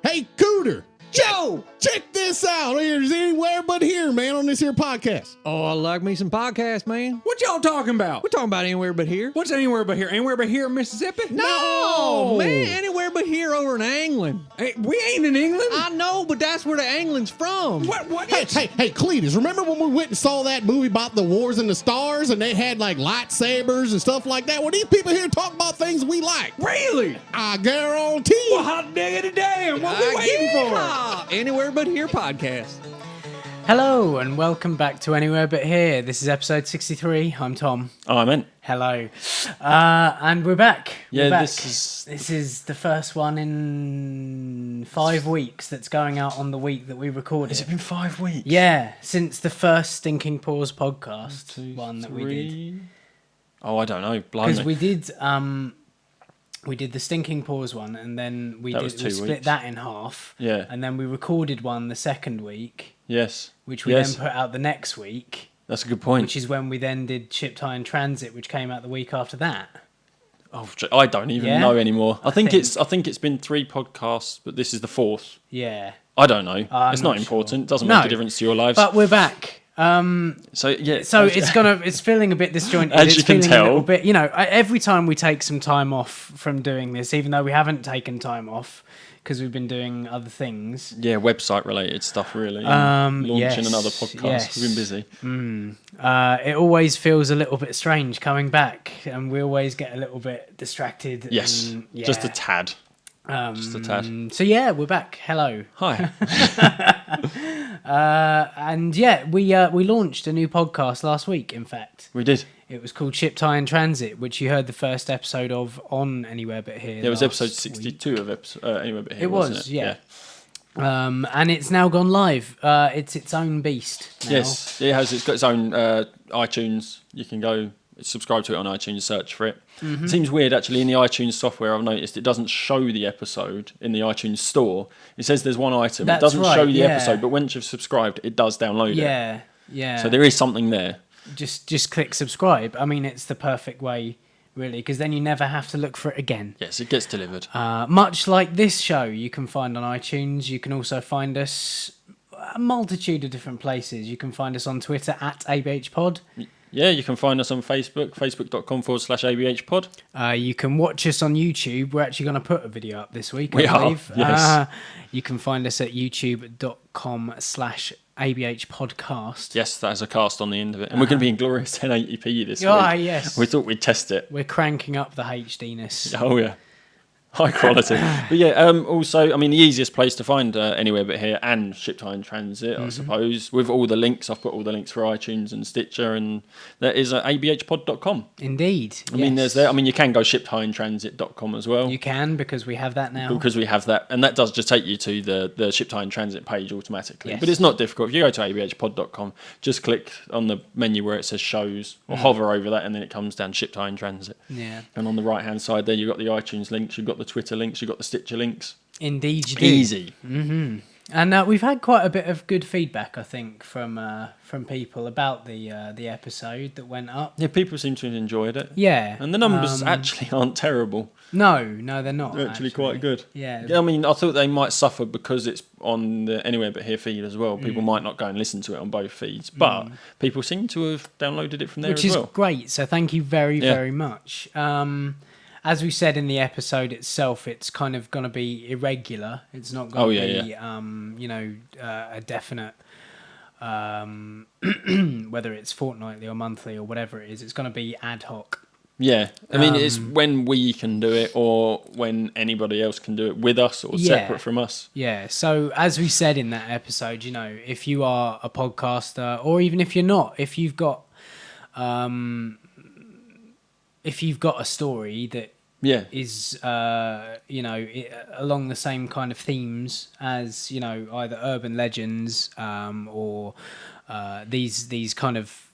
Hey, Cooter. Joe! Check this out. There's anywhere but here, man, on this here podcast. Oh, I like me some podcasts, man. What y'all talking about? We're talking about anywhere but here. What's anywhere but here? Anywhere but here in Mississippi? No, man, anywhere but here over in England. Hey, we ain't in England. I know, but that's where the England's from. What? Hey, Cletus, remember when we went and saw that movie about the wars in the stars and they had like lightsabers and stuff like that? Well, these people here talk about things we like. Really? I guarantee. Well, hot diggity damn. What we waiting for? Anywhere but here podcast. Hello and welcome back to Anywhere But Here. This is episode 63. I'm Tom. Oh, I meant. Hello. And we're back. Yeah, we're back. this is the first one in 5 weeks that's going out on the week that we recorded. Has it been 5 weeks? Yeah, since the first Stinking Paws podcast that we did. Oh, I don't know. Because Blimey. we did the Stinking Paws one, and then we was 2 split weeks. that in half. Yeah. And then we recorded one the second week, Yes. which we Yes. then put out the next week. That's a good point. Which is when we then did Ship Tie and Transit, which came out the week after that. Oh, I don't even Yeah? know anymore. I think think- it's been 3 podcasts, but this is the 4th. Yeah. I don't know. I'm It's not not important. sure. It doesn't No. make a difference to your lives. But we're back. So yeah. So it's feeling a bit disjointed. As it's you can feeling tell. a little bit, every time we take some time off from doing this, even though we haven't taken time off because we've been doing other things. Yeah, website related stuff really. Launching Launching another podcast. yes. We've been busy. It always feels a little bit strange coming back, and we always get a little bit distracted. Yes. and, yeah. Just a tad. Just a tad. So yeah, we're back. Hello. Hi. And yeah, we launched a new podcast last week. In fact, We did. it was called Ship Tie and Transit, which you heard the first episode of on Anywhere But Here. Yeah, it was last episode week. 62 of Anyway But Here. It wasn't was, it? yeah. And it's now gone live. It's its own beast now. Yes, it has. It's got its own iTunes. You can go subscribe to it on iTunes, search for it. Mm-hmm. It seems weird, actually, in the iTunes software, I've noticed it doesn't show the episode in the iTunes store. It says there's one item. That's it doesn't right, show the yeah. episode, but once you've subscribed, it does download it. Yeah, yeah. So there is something there. just click subscribe. I mean, it's the perfect way, really, because then you never have to look for it again. Yes, it gets delivered. Much like this show, you can find on iTunes. You can also find us a multitude of different places. You can find us on Twitter at ABHPod. Yeah, you can find us on Facebook, facebook.com/ABHpod. You can watch us on YouTube. We're actually going to put a video up this week, We I are, believe. yes. You can find us at youtube.com/ABHpodcast. Yes, that has a cast on the end of it. And we're going to be in glorious 1080p this Ah, week. yes. We thought we'd test it. We're cranking up the HDness. Oh, yeah. High quality. But yeah, also, I mean, the easiest place to find Anywhere But Here and Ship Tie and Transit, I suppose, with all the links. I've put all the links for iTunes and Stitcher, and that is abhpod.com. Indeed. I mean, there's there. I mean, you can go shiptieandtransit.com as well. You can, because we have that now. Because we have that, and that does just take you to the Ship Tie and Transit page automatically. Yes. But it's not difficult. If you go to abhpod.com, just click on the menu where it says shows, or hover over that, and then it comes down Ship Tie and Transit. Yeah. And on the right hand side there, you've got the iTunes links, you've got the Twitter links, you've got the Stitcher links. Indeed, you do. Easy. And we've had quite a bit of good feedback, I think, from people about the episode that went up. Yeah, people seem to have enjoyed it. Yeah. And the numbers actually aren't terrible. No, they're not. They're actually quite good. Yeah. I mean, I thought they might suffer because it's on the Anywhere But Here feed as well. People might not go and listen to it on both feeds, but people seem to have downloaded it from there Which as is well. great. So thank you very, very much. As we said in the episode itself, it's kind of going to be irregular. It's not going to be, a definite, whether it's fortnightly or monthly or whatever it is. It's going to be ad hoc. Yeah, I mean, it's when we can do it or when anybody else can do it with us or separate from us. Yeah, so as we said in that episode, if you are a podcaster, or even if you're not, if you've got a story that is along the same kind of themes as either urban legends or these kind of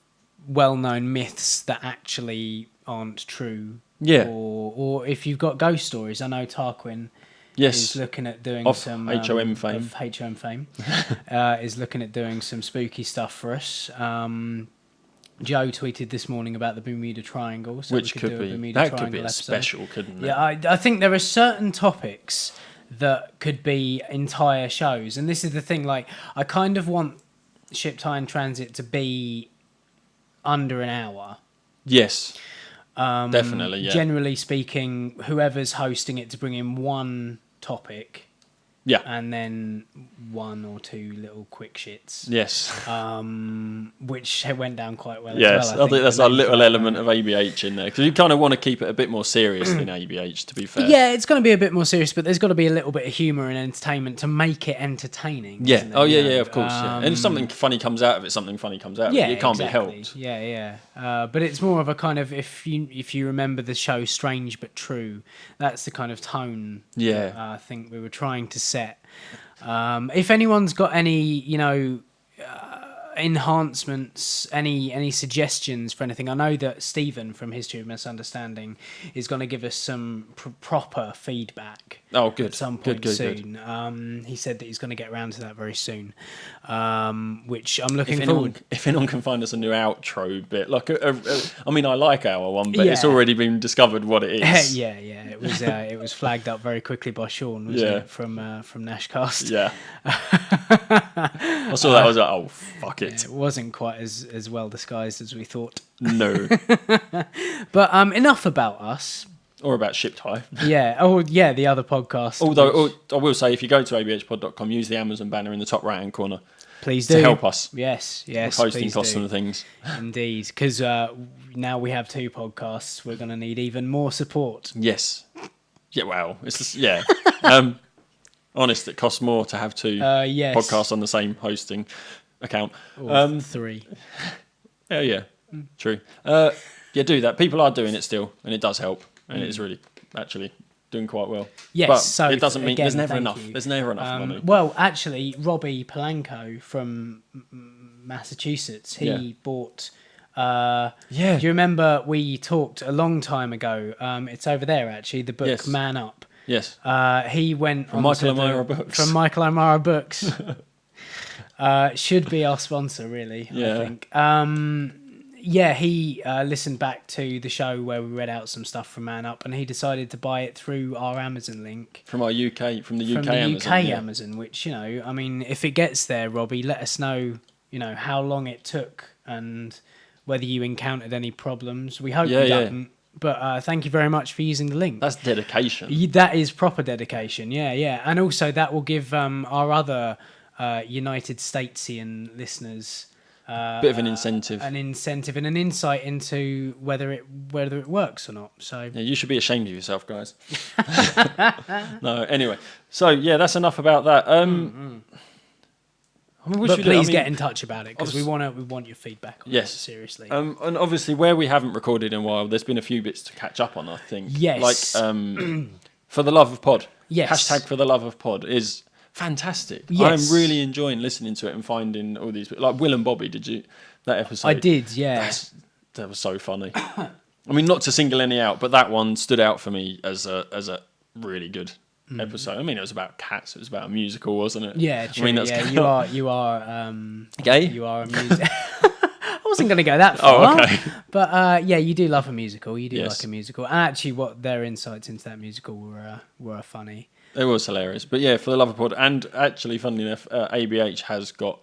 well-known myths that actually aren't true, or if you've got ghost stories. I know Tarquin is looking at doing some HOM fame. of HOM fame is looking at doing some spooky stuff for us. Joe tweeted this morning about the Bermuda Triangle, so which we could could do a be Bermuda that Triangle could be a episode. special, couldn't it? Yeah, I think there are certain topics that could be entire shows. And this is the thing, like, I kind of want Ship Time Transit to be under an hour. Yes. Definitely, yeah. Generally speaking, whoever's hosting it to bring in one topic. Yeah. And then one or two little quick shits. Yes. Which went down quite well Yes, as well. I think that's a little element of ABH in there, because you kind of want to keep it a bit more serious than ABH, to be fair. Yeah, it's going to be a bit more serious, but there's got to be a little bit of humour and entertainment to make it entertaining. Yeah. Isn't there, Oh, yeah, you know? yeah, of course. Yeah. And if something funny comes out of it, something funny comes out of Yeah, it. It can't exactly. be helped. Yeah, yeah. But it's more of a kind of, if you remember the show Strange But True, that's the kind of tone that I think we were trying to set. If anyone's got any, enhancements, any suggestions for anything, I know that Stephen from History of Misunderstanding is going to give us some proper feedback. Oh, good. At some point Good. soon. He said that he's going to get around to that very soon, which I'm looking If forward. anyone can find us a new outro bit, like I mean, I like our one, but it's Yeah. already been discovered what it is. Yeah. It was flagged up very quickly by Sean, wasn't it, from Nashcast? Yeah. I saw that. I was like, oh, fuck it. It wasn't quite as well disguised as we thought. No. But enough about us. Or about Ship Tie. Yeah. Oh, yeah. The other podcast. Although I will say, if you go to abhpod.com, use the Amazon banner in the top right-hand corner please do to help us. Yes. with hosting please costs do. and things. Indeed, because now we have 2 podcasts. We're going to need even more support. Yes. Yeah. Wow. It's just, yeah. Honest, it costs more to have 2 Yes. podcasts on the same hosting account. Or 3. Yeah. True. Yeah, do that. People are doing it still, and it does help, and it is really actually doing quite well. Yes, but so it doesn't mean again, there's never thank enough. you. There's never enough money. Well, actually, Robbie Polanco from Massachusetts, he bought. Do you remember we talked a long time ago? It's over there actually. The book Yes. Man Up. Yes. He went From on to Michael O'Mara Books. From Michael O'Mara Books. Should be our sponsor, really. Yeah. I think. Yeah, he listened back to the show where we read out some stuff from Man Up, and he decided to buy it through our Amazon link. From the UK Amazon. Amazon, which, I mean, if it gets there, Robbie, let us know, how long it took and whether you encountered any problems. We hope you didn't. But thank you very much for using the link. That's dedication. That is proper dedication, yeah. And also that will give our other United Statesian listeners Bit of an incentive. and an insight into whether it works or not. So Yeah, you should be ashamed of yourself, guys. No, anyway. So, yeah, that's enough about that. I mean, but please get in touch about it, because we want your feedback on it, Yes. seriously. And obviously, where we haven't recorded in a while, there's been a few bits to catch up on, I think. Yes. Like, For the Love of Pod. Yes. Hashtag For the Love of Pod is fantastic. Yes. I'm really enjoying listening to it and finding all these... Like, Will and Bobby, that episode? I did, yeah. That was so funny. I mean, not to single any out, but that one stood out for me as a really good episode. I mean, it was about cats. It was about a musical, wasn't it? Yeah, true. I mean, that's you are gay. You are a music. I wasn't going to go that far. Oh, okay. But yeah, you do love a musical. You do Yes. like a musical. And actually, what their insights into that musical were funny. It was hilarious. But yeah, For the Love of Pod, and actually, funnily enough, ABH has got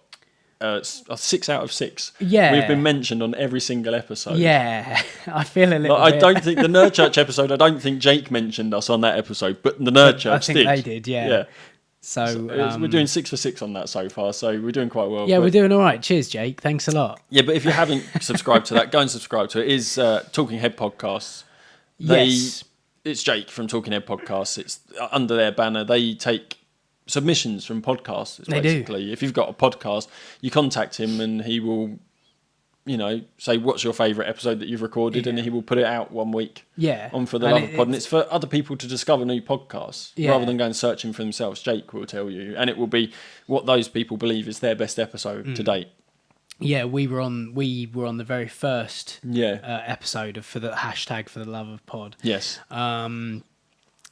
a 6 out of 6. Yeah. We've been mentioned on every single episode. Yeah, I feel a little Like, bit. I don't think the Nerd Church episode, I don't think Jake mentioned us on that episode, but the Nerd Church I think they did, yeah. Yeah. So, We're doing 6 for 6 on that so far, so we're doing quite well. yeah, but- we're doing all right. Cheers, Jake. Thanks a lot. Yeah, but if you haven't subscribed to that, go and subscribe to it. It is Talking Head Podcasts. Yes. It's Jake from Talking Head Podcasts. It's under their banner. They take submissions from podcasts, They do. basically. If you've got a podcast, you contact him and he will, say what's your favourite episode that you've recorded, and he will put it out one week Yeah. on For the And Love of Pod. And it's for other people to discover new podcasts Yeah. rather than going searching for themselves. Jake will tell you, and it will be what those people believe is their best episode to date. Yeah, we were on the very first Yeah. episode of For the Love of Pod. Yes.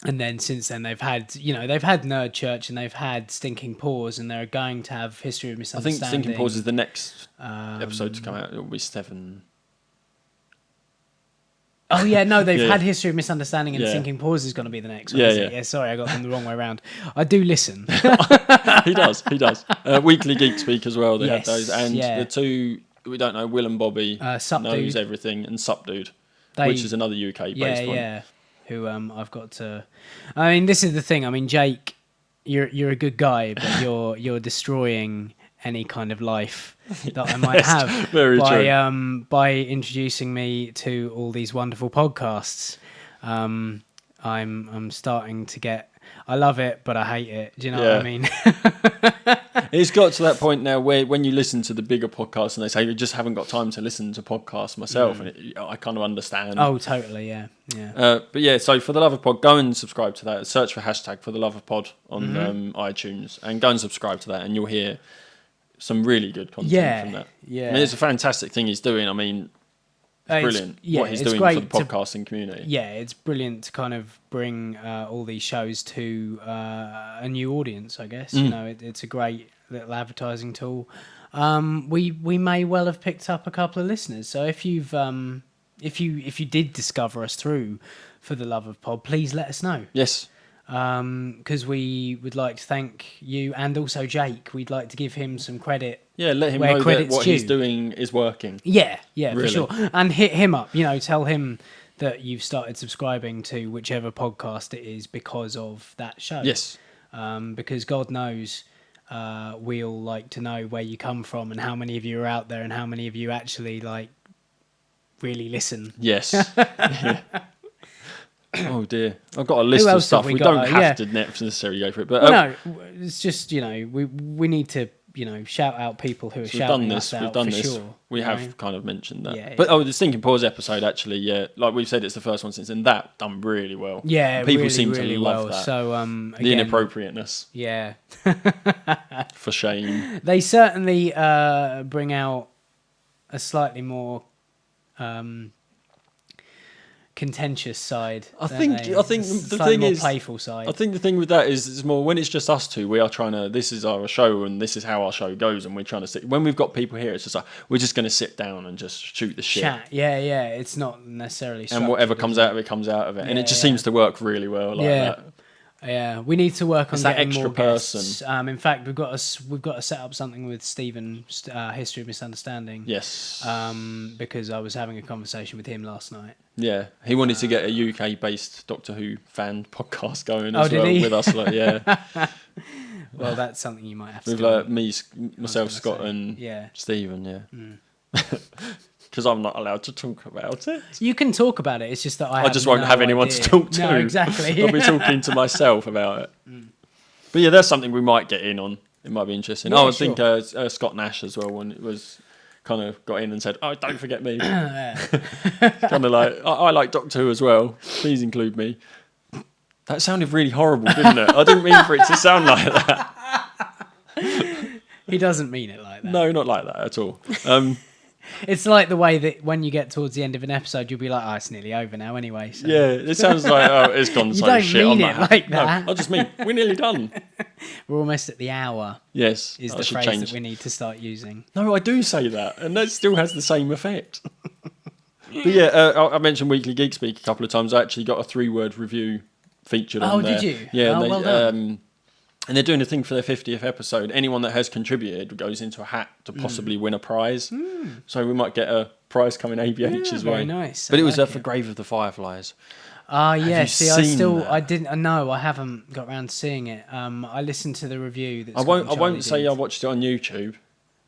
And then since then they've had Nerd Church and they've had Stinking Paws, and they're going to have History of I Misunderstanding. think Stinking Paws is the next episode to come out. It will be 7. Oh yeah, no, they've Yeah. had History of Misunderstanding, and Yeah. Sinking Pause is going to be the next one. Yeah, isn't it? yeah. Yeah, sorry, I got them the wrong way around. I do listen. He does. Weekly Geek Speak as well. They Yes, had those, and yeah. the two we don't know, Will and Bobby Subdued. knows everything, and Subdued, They- which is another UK based one. Yeah. Who I've got to. I mean, this is the thing. I mean, Jake, you're a good guy, but you're destroying any kind of life that I might have very by true. By introducing me to all these wonderful podcasts. I'm starting to get. I love it, but I hate it. Do you know what I mean? It's got to that point now where when you listen to the bigger podcasts and they say, I just haven't got time to listen to podcasts myself, and I kind of understand. Oh, totally, yeah. But yeah, so For the Love of Pod, go and subscribe to that. Search for hashtag For the Love of Pod on iTunes and go and subscribe to that, and you'll hear some really good content from that. Yeah. I mean, it's a fantastic thing he's doing. I mean, it's brilliant what he's it's doing great for the podcasting community. Yeah, it's brilliant to kind of bring all these shows to a new audience, I guess. You know, it's a great little advertising tool. We may well have picked up a couple of listeners. So if you've if you did discover us through For the Love of Pod, please let us know. Yes. Because we would like to thank you and also Jake. We'd like to give him some credit. Yeah, let him where know that credit's what he's due. doing is working. Yeah, Really. for sure. And hit him up, tell him that you've started subscribing to whichever podcast it is because of that show. Yes. Because God knows we all like to know where you come from and how many of you are out there and how many of you actually really listen. Yes. Yeah. Oh dear, I've got a list of else have stuff. we We got? don't have to necessarily go for it, but No, it's just, we need to, shout out people who are we've shouting done us this. out We've done for this. sure. We you have know? kind of mentioned that. Yeah, But yeah. the Stinking Paws episode, actually, yeah, like we've said, it's the first one since, and that done really well. Yeah, people really, seem really to love well. that. So, The again, inappropriateness, yeah. for shame. They certainly bring out a slightly more contentious side. I don't think they? the Slightly thing more is, playful side. I think the thing with that is it's more when it's just us two. We are trying to. This is our show, and this is how our show goes, and we're trying to sit. When we've got people here, it's just like we're just going to sit down and just shoot the shit. Chat, yeah. It's not necessarily. And whatever structured, comes is it? out of it comes out of it, and Yeah, it just yeah. seems to work really well like Yeah. that. Yeah, we need to work on It's that getting extra more person. guests. In fact, we've got to set up something with Stephen, History of Misunderstanding. Yes. Because I was having a conversation with him last night. Yeah, he wanted to get a UK-based Doctor Who fan podcast going Oh, as did well he? with us. Yeah, Well, that's something you might have to with do. me, myself, gonna Scott, say, and yeah. Stephen. Yeah, because I'm not allowed to talk about it. You can talk about it. It's just that I just won't have anyone to talk to. No, exactly. I'll be talking to myself about it. But yeah, that's something we might get in on. It might be interesting. Yeah, I sure. think Scott Nash as well, when it was kind of got in and said, "Oh, don't forget me." Kind of like, I like Doctor Who as well. Please include me. That sounded really horrible, didn't it? I didn't mean for it to sound like that. He doesn't mean it like that. No, not like that at all. It's like the way that when you get towards the end of an episode, you'll be like, "Oh, it's nearly over now, anyway." So. Yeah, it sounds like, oh, it's gone You so don't shit. mean I'm not it happy. like that. No, I just mean we're nearly done. We're almost at the hour. Yes, Is I the should phrase change. that we need to start using. No, I do say that, and that still has the same effect. But yeah, I mentioned Weekly Geek Speak a couple of times. I actually got a 3-word review featured on there. Oh, did you? Yeah, Oh, and well done. and they're doing a thing for their 50th episode. Anyone that has contributed goes into a hat to possibly win a prize. So we might get a prize coming ABH's way. very nice. But I it was like for it. Grave of the Fireflies. Yeah. you See, I seen that? I didn't. No, I haven't got around to seeing it. I listened to the review. That I Scott won't. and I Charlie won't say did. I watched it on YouTube.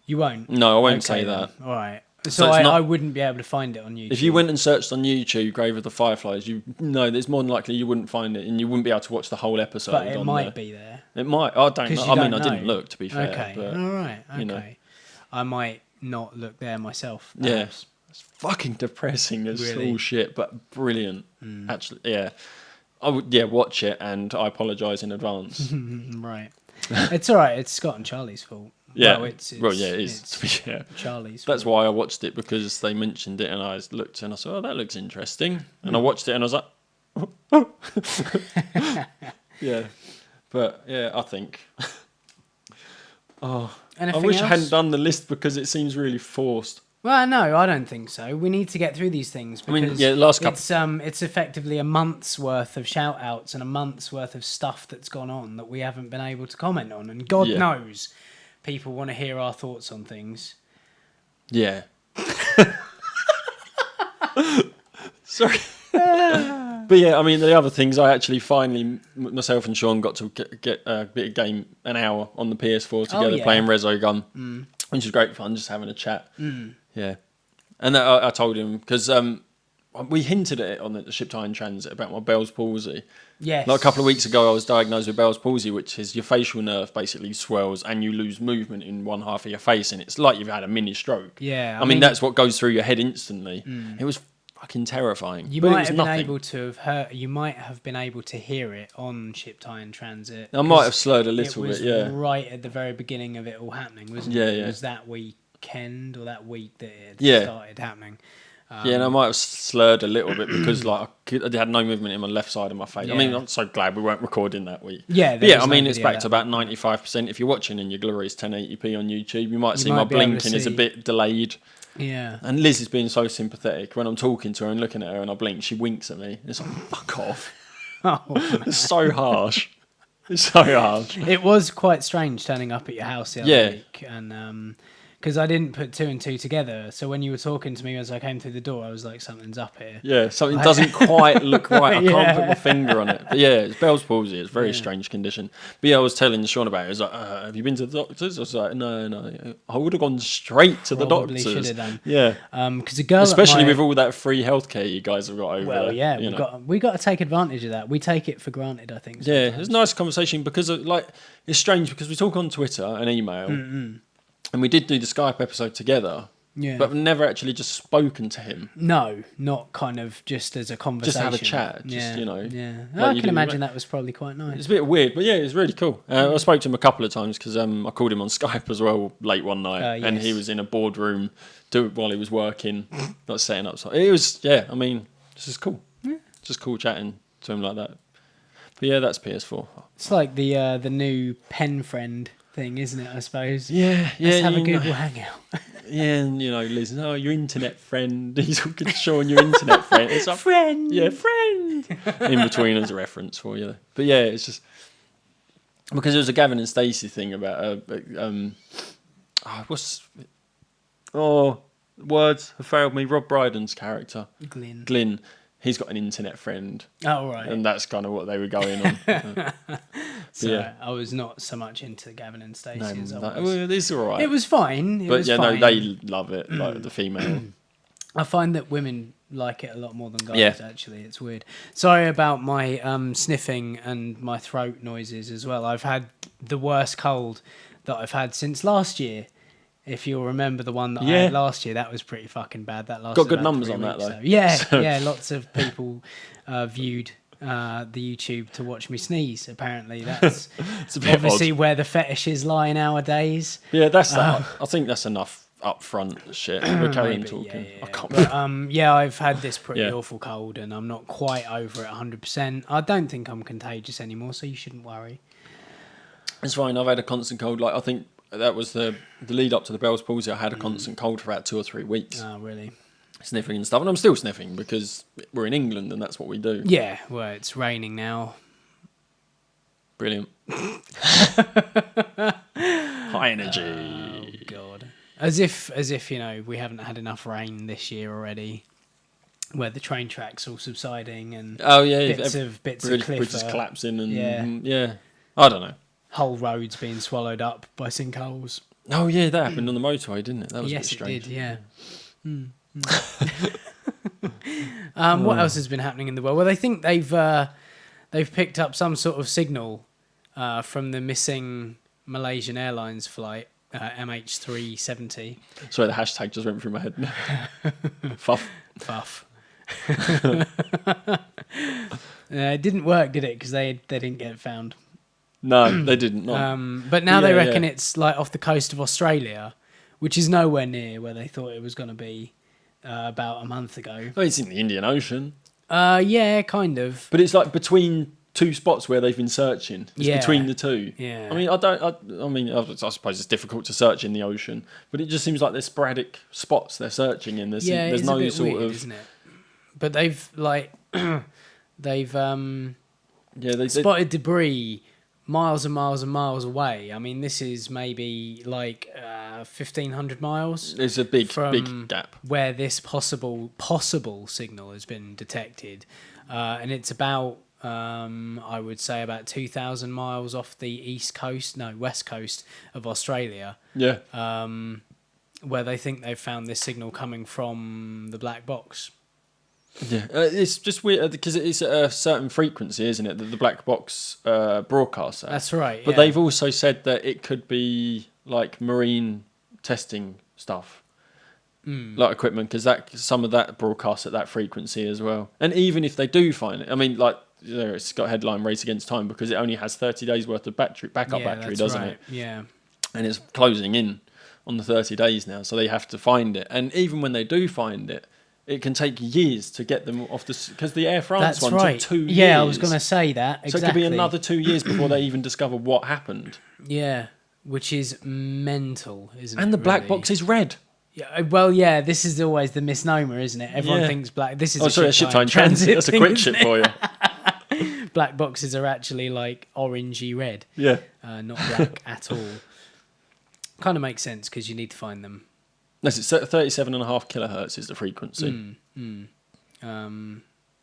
You won't. No, I won't Okay, say then. that. All right. So So it's I not- wouldn't be able to find it on YouTube. If you went and searched on YouTube Grave of the Fireflies, there's more than likely you wouldn't find it, and you wouldn't be able to watch the whole episode. but it on might there. be there. It might. I don't 'Cause know. you I mean, don't I didn't know. look, to be fair. Okay. But, All right. Okay. you know. I might not look there myself. yeah, perhaps. it's fucking depressing as Really? all shit, but brilliant. Actually, yeah. I would, watch it, and I apologise in advance. Right. It's all right. It's Scott and Charlie's fault. Yeah. Well, it's yeah, it is. it's To be fair. Charlie's. That's fault. why I watched it, because they mentioned it, and I looked and I said, "Oh, that looks interesting," and I watched it, and I was like, "Yeah." But yeah, I think. I Anything wish I else? hadn't done the list because it seems really forced. Well, no, I don't think so. We need to get through these things I mean, because yeah, last couple. it's effectively a month's worth of shout outs and a month's worth of stuff that's gone on that we haven't been able to comment on. And God Yeah. knows people want to hear our thoughts on things. Yeah. Sorry. But yeah, I mean, the other things, I actually finally, myself and Sean got to get a bit of game, an hour on the PS4 together, yeah. playing Resogun, which was great fun, just having a chat. Yeah. And I told him, because we hinted at it on the Ship Time Transit about my Bell's palsy. Yes. Like a couple of weeks ago, I was diagnosed with Bell's palsy, which is your facial nerve basically swells and you lose movement in one half of your face, and it's like you've had a mini stroke. Yeah. I mean, that's what goes through your head instantly. It was fucking terrifying. You but might it was have been nothing. able to have heard. You might have been able to hear it on Ship Time Transit. I might have slurred a little it was bit, yeah. right at the very beginning of it all happening, wasn't it? Yeah, It yeah. was that weekend or that week that it Yeah. started happening. Yeah, and I might have slurred a little bit because like I had no movement in my left side of my face. I mean, Yeah. I'm so glad we weren't recording that week. Yeah, But there yeah. was I mean, no it's video back to that about 95%. If you're watching in your glorious 1080p on YouTube, you might see might my be able to blinking is a see. bit delayed. Yeah. And Liz is being so sympathetic when I'm talking to her and looking at her and I blink. She winks at me. It's like fuck off. Oh, It's so harsh. It's so harsh. it was quite strange turning up at your house the other Yeah. week, and because I didn't put two and two together. So when you were talking to me as I came through the door, I was like, something's up here. Yeah, something doesn't quite look right. I Yeah. can't put my finger on it. But yeah, it's Bell's palsy. It's a very strange condition. But yeah, I was telling Sean about it. He was like, have you been to the doctors? I was like, no. I would have gone straight to the Probably doctors. should have done. Yeah. Because a girl, Especially at my, with all that free healthcare you guys have got over well, there. yeah, you know. we got to take advantage of that. We take it for granted, I think. Yeah, sometimes. it's a nice conversation because it's strange because we talk on Twitter and email. And we did do the Skype episode together. Yeah. But we've never actually just spoken to him. No, not kind of just as a conversation. Just have a chat. Just, yeah, you know. Yeah, like I you can do, imagine right? that was probably quite nice. It's a bit weird, but yeah, it's really cool. I spoke to him a couple of times because I called him on Skype as well late one night, and he Yes. was in a boardroom while he was working, not setting up. So it was, yeah. I mean, this is cool. Yeah. Just cool chatting to him like that. But yeah, that's PS4. It's like the new pen friend thing, isn't it? I suppose. Yeah, yeah. Let's have a you know, Google Hangout. yeah, and you know, Liz, oh, your internet friend. He's talking to Sean, your internet friend. It's like Friend. Yeah, friend. In between as a reference for you. But yeah, it's just because there was a Gavin and Stacey thing about words have failed me. Rob Brydon's character, Glyn. He's got an internet friend, Oh right. and that's kind of what they were going on. So yeah. I was not so much into Gavin and Stacey as I No, was. well, it's all right. It was fine. It but was yeah, fine. no, they love it, like the female. I find that women like it a lot more than guys. Yeah. Actually, it's weird. Sorry about my sniffing and my throat noises as well. I've had the worst cold that I've had since last year. If you'll remember the one that I had last year, that was pretty fucking bad. That lasted Got good about numbers 3 on that, weeks, though. Yeah, So- yeah. Lots of people viewed the YouTube to watch me sneeze. Apparently, that's It's a bit obviously odd. where the fetishes lie nowadays. Yeah, that's that. I think that's enough upfront shit. We're carrying Maybe, talking. yeah. I can't. But, yeah, I've had this pretty Yeah. awful cold, and I'm not quite over it 100%. I don't think I'm contagious anymore, so you shouldn't worry. It's fine. I've had a constant cold. Like I think that was the lead up to the Bell's palsy. I had a constant cold for about 2 or 3 weeks, Oh, really? sniffing and stuff, and I'm still sniffing because we're in England and that's what we do. Yeah. Well, it's raining now. Brilliant. High energy. Oh God. As if you know we haven't had enough rain this year already, where the train tracks all subsiding and Oh yeah, bits of cliff, bridges collapsing and yeah. yeah. I don't know. whole roads being swallowed up by sinkholes. Oh yeah, that happened on the motorway, didn't it? That was Yes, a bit strange. it did. Yeah. What else has been happening in the world? Well, they think they've picked up some sort of signal from the missing Malaysian Airlines flight MH370. Sorry, the hashtag just went through my head. Fuff. Fuff. It didn't work, did it? Because they didn't get found. No, they didn't. No. But now they Yeah, reckon yeah. it's like off the coast of Australia, which is nowhere near where they thought it was going to be about a month ago. Oh, it's in the Indian Ocean, Yeah, kind of. but it's like between two spots where they've been searching. It's Yeah. between the two. Yeah. I mean, I suppose it's difficult to search in the ocean, but it just seems like there's sporadic spots they're searching in. There's it's no a bit sort weird, of. isn't it? But they've they've They spotted debris miles and miles and miles away. I mean, this is maybe like 1,500 miles. There's a big gap where this possible signal has been detected, and it's about I would say about 2,000 miles off the west coast of Australia. Yeah. Where they think they've found this signal coming from the black box. Yeah, it's just weird because it's at a certain frequency, isn't it? That the black box broadcasts at. That's right. But they've also said that it could be like marine testing stuff, like equipment, because some of that broadcasts at that frequency as well. And even if they do find it, I mean, like it's got a headline "Race Against Time" because it only has 30 days worth of backup battery, doesn't it? Yeah. And it's closing in on the 30 days now, so they have to find it. And even when they do find it, it can take years to get them off because the Air France That's one right. took 2 years. Yeah, I was going to say that. Exactly. So it could be another 2 years before they even discover what happened. Yeah, which is mental, isn't it? And the black really? box is red. Yeah, well, yeah, this is always the misnomer, isn't it? Everyone thinks black. This is a ship time transit. That's a quick ship for you. Black boxes are actually like orangey red. Yeah. Not black at all. Kind of makes sense because you need to find them. Yes, it's 37.5 kilohertz is the frequency.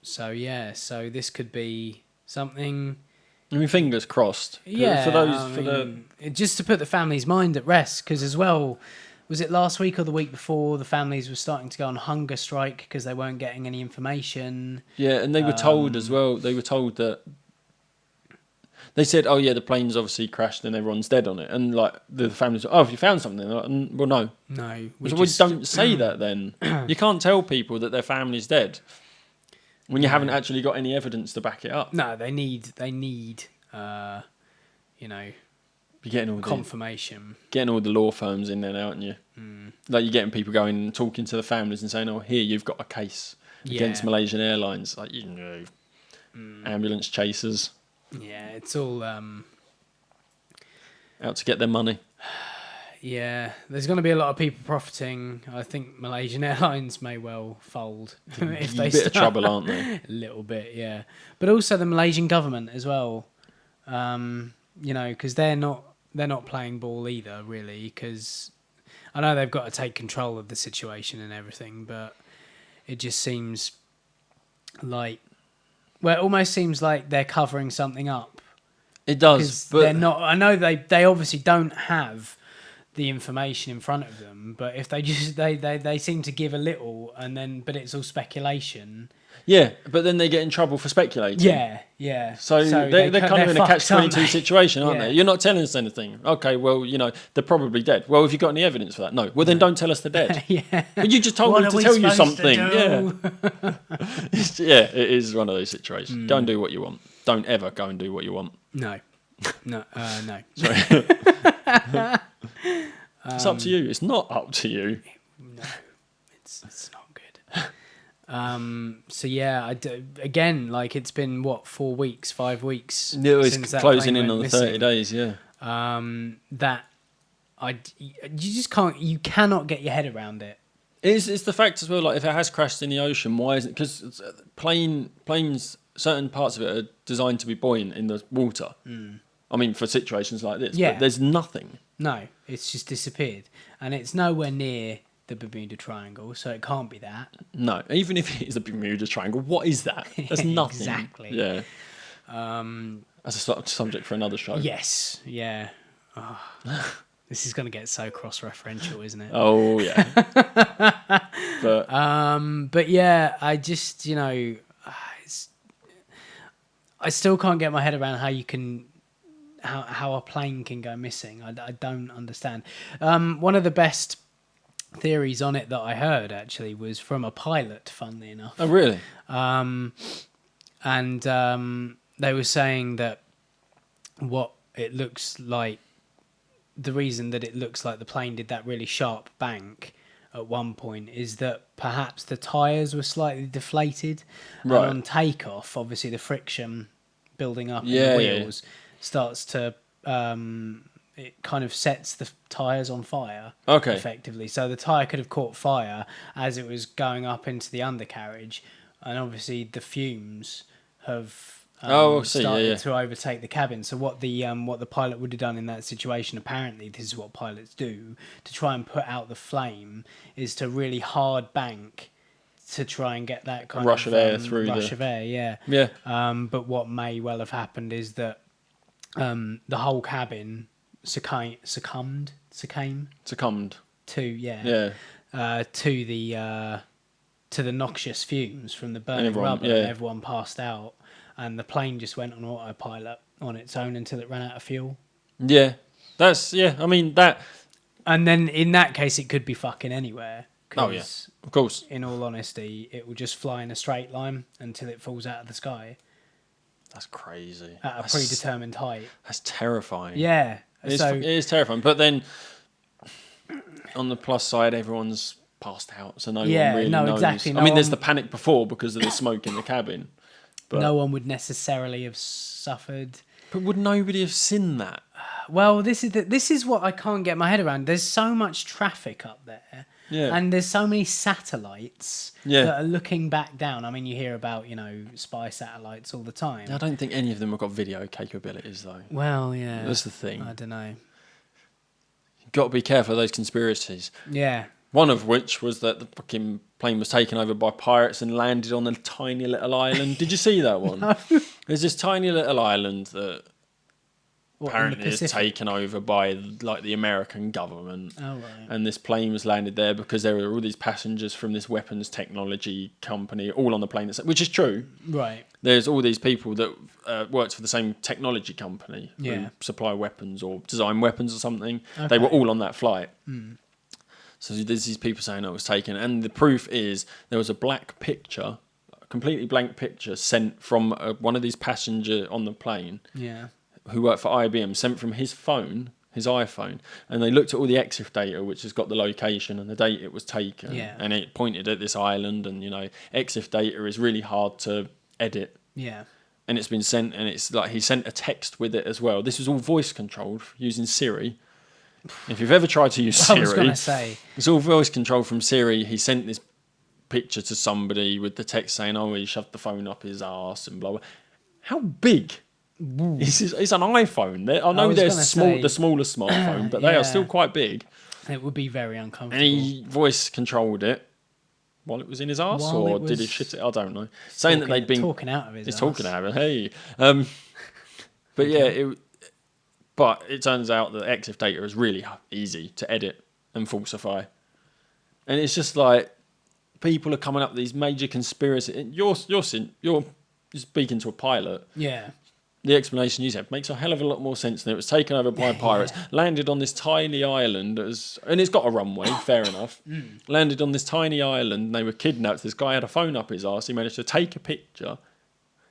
So this could be something. I mean, fingers crossed. Yeah, just to put the family's mind at rest, because as well, was it last week or the week before, the families were starting to go on hunger strike because they weren't getting any information. Yeah, and they were told as well. They were told that. They said, "Oh yeah, the plane's obviously crashed and everyone's dead on it." And like the families, "Oh, have you found something?" Like, well, no. No, Don't say that then. You can't tell people that their family's dead when you haven't actually got any evidence to back it up. No, they need, You're getting all confirmation. Getting all the law firms in there now, aren't you? Like you're getting people going and talking to the families and saying, "Oh, here you've got a case against Malaysian Airlines." Like ambulance chasers. Yeah, it's all out to get their money. Yeah, there's going to be a lot of people profiting. I think Malaysian Airlines may well fold if they a bit of trouble, aren't they? A little bit, yeah. But also the Malaysian government as well. Because they're not playing ball either, really. Because I know they've got to take control of the situation and everything, but it just seems like. Well, it almost seems like they're covering something up. It does, but they're not. I know they obviously don't have the information in front of them, but if they seem to give a little, but it's all speculation. Yeah, but then they get in trouble for speculating. Yeah. So they're kind of in a catch-22 situation, aren't Yeah. they? You're not telling us anything. Okay, well, they're probably dead. Well, have you got any evidence for that? No. Well, then don't tell us they're dead. Yeah. But you just told What me are to we tell you supposed to something. do? Yeah. It is one of those situations. Go and do what you want. Don't ever go and do what you want. No. No. Sorry. It's up to you. It's not up to you. No, it's not good. So yeah, again, like it's been 4 weeks, 5 weeks. It's closing in on the missing. 30 days. Yeah. You cannot get your head around it. It's the fact as well. Like if it has crashed in the ocean, why isn't? Because planes, certain parts of it are designed to be buoyant in the water. I mean, for situations like this. Yeah. But there's nothing. No, it's just disappeared, and it's nowhere near the Bermuda Triangle, so it can't be that. No, even if it is the Bermuda Triangle, what is that? That's nothing. Exactly. Yeah. That's a subject for another show. Yes. Yeah. Oh, this is going to get so cross-referential, isn't it? Oh yeah. But yeah, I just I still can't get my head around how you can. How a plane can go missing. I don't understand. One of the best theories on it that I heard actually was from a pilot, funnily enough. Oh really? They were saying that what it looks like, the reason that it looks like the plane did that really sharp bank at one point is that perhaps the tyres were slightly deflated. Right. And on takeoff, obviously the friction building up Yeah, in the yeah. wheels starts to it kind of sets the tires on fire. Okay. Effectively, so the tire could have caught fire as it was going up into the undercarriage, and obviously the fumes have I see, started to overtake the cabin. So what the pilot would have done in that situation, apparently this is what pilots do to try and put out the flame, is to really hard bank to try and get that kind Rush of of air through rush the- of air. Yeah. Yeah. But what may well have happened is that the whole cabin succumbed to Yeah. to the noxious fumes from the burning everyone- rubber, yeah. and everyone passed out, and the plane just went on autopilot on its own until it ran out of fuel. Yeah. That's, yeah, I mean, that... And then in that case, it could be fucking anywhere. Oh, yeah. 'cause Of course. in all honesty, it will just fly in a straight line until it falls out of the sky That's crazy. at a predetermined height. That's terrifying. Yeah. It So is terrifying. But then, on the plus side, everyone's passed out, so no Yeah, one really no, knows. exactly, I no mean, there's one- the panic before because of the smoke in the cabin. But, no one would necessarily have suffered. but would nobody have seen that? Well, this is what I can't get my head around. There's so much traffic up there, Yeah. and there's so many satellites Yeah. that are looking back down. I mean, you hear about spy satellites all the time. I don't think any of them have got video capabilities, though. Well, yeah, That's the thing. I don't know. You've got to be careful of those conspiracies. Yeah, One of which was that the fucking plane was taken over by pirates and landed on a tiny little island. Did you see that one? There's this tiny little island that What, in the apparently is Pacific? taken over by like the American government. Oh, right. And this plane was landed there because there were all these passengers from this weapons technology company all on the plane, which is true. Right. There's all these people that worked for the same technology company Yeah. who supply weapons or design weapons or something. They were all on that flight. So there's these people saying it was taken. And the proof is there was a black picture, a completely blank picture sent from one of these passengers on the plane Yeah. who worked for IBM, sent from his phone, his iPhone, and they looked at all the EXIF data, which has got the location and the date it was taken, Yeah. and it pointed at this island, and EXIF data is really hard to edit, Yeah. and it's been sent, and it's like he sent a text with it as well. This was all voice controlled using Siri. If you've ever tried to use I was Siri, going to say. it's all voice controlled from Siri. He sent this picture to somebody with the text saying, "Oh, he shoved the phone up his arse," and blah blah. How big? It's an iPhone. I know was they're gonna small, say- the smallest smartphone, but they Yeah. are still quite big. It would be very uncomfortable. And he voice controlled it while it was in his arse, While or it did he was shit it? I don't know. Saying that they'd been talking out of his He's arse. talking out of it. Hey, but yeah, but it turns out that EXIF data is really easy to edit and falsify, and it's just like people are coming up with these major conspiracies. You're speaking to a pilot. Yeah. The explanation you said makes a hell of a lot more sense than it was taken over by pirates, landed on this tiny island, and it's got a runway, fair enough. Landed on this tiny island, and they were kidnapped. This guy had a phone up his arse. He managed to take a picture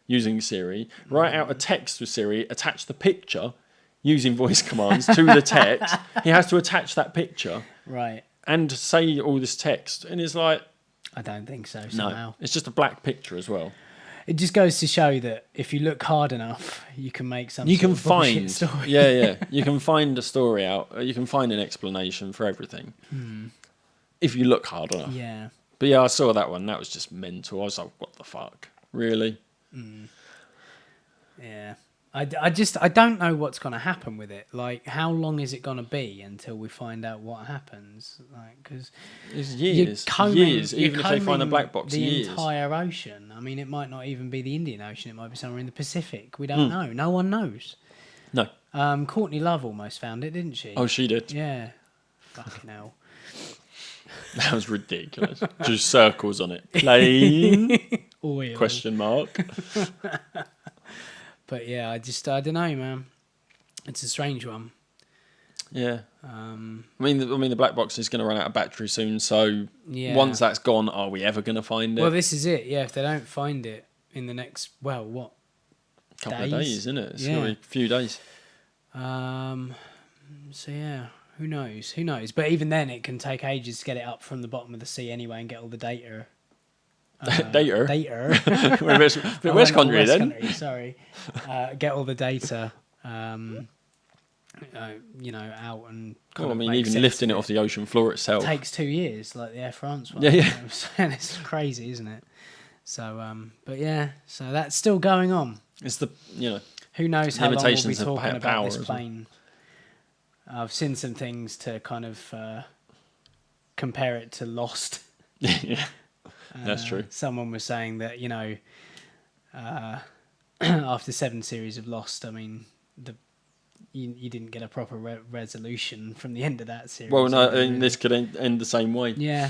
using Siri, write out a text with Siri, attach the picture using voice commands to the text. He has to attach that picture Right. and say all this text, and it's like, I don't think so, no, somehow. it's just a black picture as well. It just goes to show that if you look hard enough, you can make some You sort can of bullshit find, story. yeah, you can find a story out. You can find an explanation for everything if you look hard enough. Yeah. But yeah, I saw that one. That was just mental. I was like, what the fuck, really? Yeah. I don't know what's going to happen with it. Like, how long is it going to be until we find out what happens? Like, because It's you're years, combing, years. you're Even if they find a combing black box, the years. entire ocean. I mean, it might not even be the Indian Ocean. It might be somewhere in the Pacific. We don't know. No one knows. No. Courtney Love almost found it, didn't she? Oh, she did. Yeah. Fucking hell. That was ridiculous. Just circles on it. Plain Oil. question mark. But yeah, I don't know, man. It's a strange one. Yeah. I mean, the black box is going to run out of battery soon. So Yeah. once that's gone, are we ever going to find it? Well, this is it. Yeah, if they don't find it in the next, what? couple of days, isn't it? It's Yeah. going to be a few days. So yeah, who knows? Who knows? But even then, it can take ages to get it up from the bottom of the sea anyway and get all the data Data. Data. We're a bit West Country West then. Country, sorry. Get all the data, out and. Well, I mean, make even sense lifting it of off the ocean floor itself. takes 2 years, like the Air France one. Yeah, yeah. You know what I'm saying? It's crazy, isn't it? So, but yeah, so that's still going on. It's the Who knows how long we'll be Limitations of talking power about this as well. plane. I've seen some things to kind of compare it to Lost. yeah, that's true. Someone was saying that, after 7 series of Lost, I mean, you didn't get a proper resolution from the end of that series. Well, no, really. and this could end the same way. Yeah.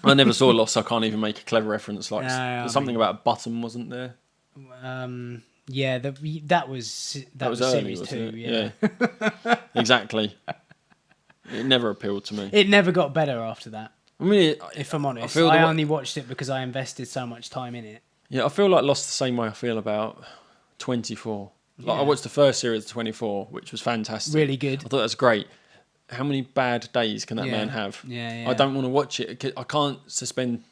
I never saw Lost, so I can't even make a clever reference. Like No, I something mean- about a button, wasn't there? Yeah, that was early, series wasn't 2. it? Yeah. Exactly. It never appealed to me. It never got better after that. I mean, If I'm honest, feel I only watched it because I invested so much time in it. I feel like Lost the same way I feel about 24. Like I Yeah. watched the first series of 24, which was fantastic. Really good. I thought that was great. How many bad days can that man have? Yeah, I don't want to watch it. I can't suspend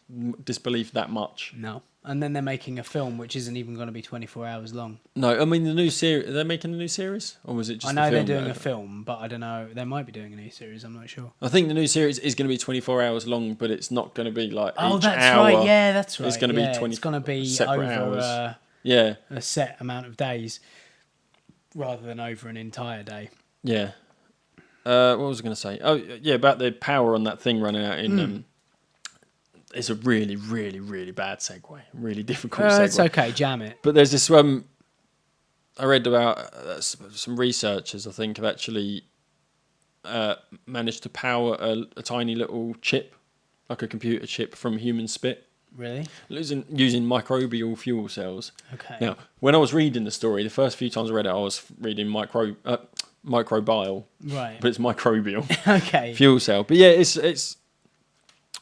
disbelief that much. No. And then they're making a film which isn't even going to be 24 hours long. No, I mean the new series. Are they making a new series, or was it just? I know the they're film doing a film, but I don't know. They might be doing a new series. I'm not sure. I think the new series is going to be 24 hours long, but it's not going to be like Oh, each that's hour. right. Yeah, that's right. It's going to be 20. It's going to be separate over hours. Yeah, a set amount of days rather than over an entire day. yeah. What was I going to say? Oh, yeah, about the power on that thing running out in. It's a really, really, really bad segue. Really difficult segue. It's okay. Jam it. But there's this I read about some researchers, I think, have actually managed to power a tiny little chip, like a computer chip, from human spit. Really? Using microbial fuel cells. Okay. Now, when I was reading the story, the first few times I read it, I was reading microbial, Right. but it's microbial Okay. fuel cell. But yeah, it's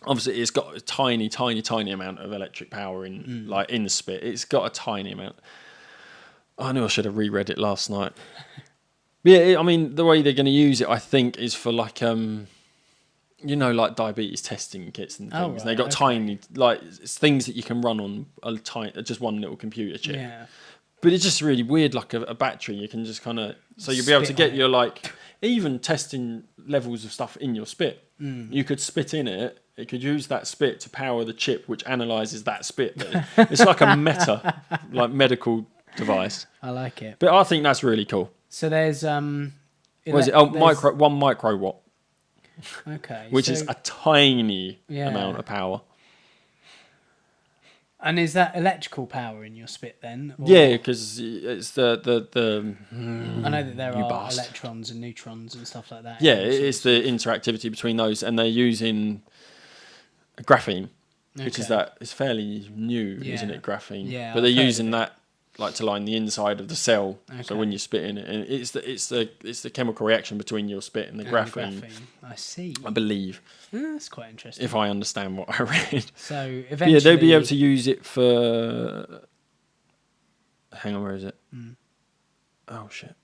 obviously it's got a tiny, tiny, tiny amount of electric power in in the spit. It's got a tiny amount. I knew I should have reread it last night. But yeah, I mean, the way they're going to use it, I think, is for like like diabetes testing kits and things. Oh, right, They got okay. tiny, it's things that you can run on just one little computer chip. Yeah. But it's just really weird, like a battery. You can just kind of, so you'll be able to Spit get on your like, even testing levels of stuff in your spit. Mm. You could spit in it. It could use that spit to power the chip, which analyzes that spit. It's like a medical device. I like it. But I think that's really cool. So there's What is it? Oh, there's- 1 microwatt, Okay. which so- is a tiny Yeah. amount of power. And is that electrical power in your spit then? Or- Yeah, because it's the I know that there you are bastard. electrons and neutrons and stuff like that. Yeah, it's the interactivity between those, and they're using graphene, which is Okay. it's fairly new, isn't Yeah. it? Graphene. Yeah, but they're I've heard using of it. that like to line the inside of the cell. So Okay. when you spit in it, and it's the chemical reaction between your spit and the And graphene. I see. I believe, That's quite interesting. if I understand what I read. So But eventually, yeah, they'll be able to use it for. Hang on, where is it? Oh shit.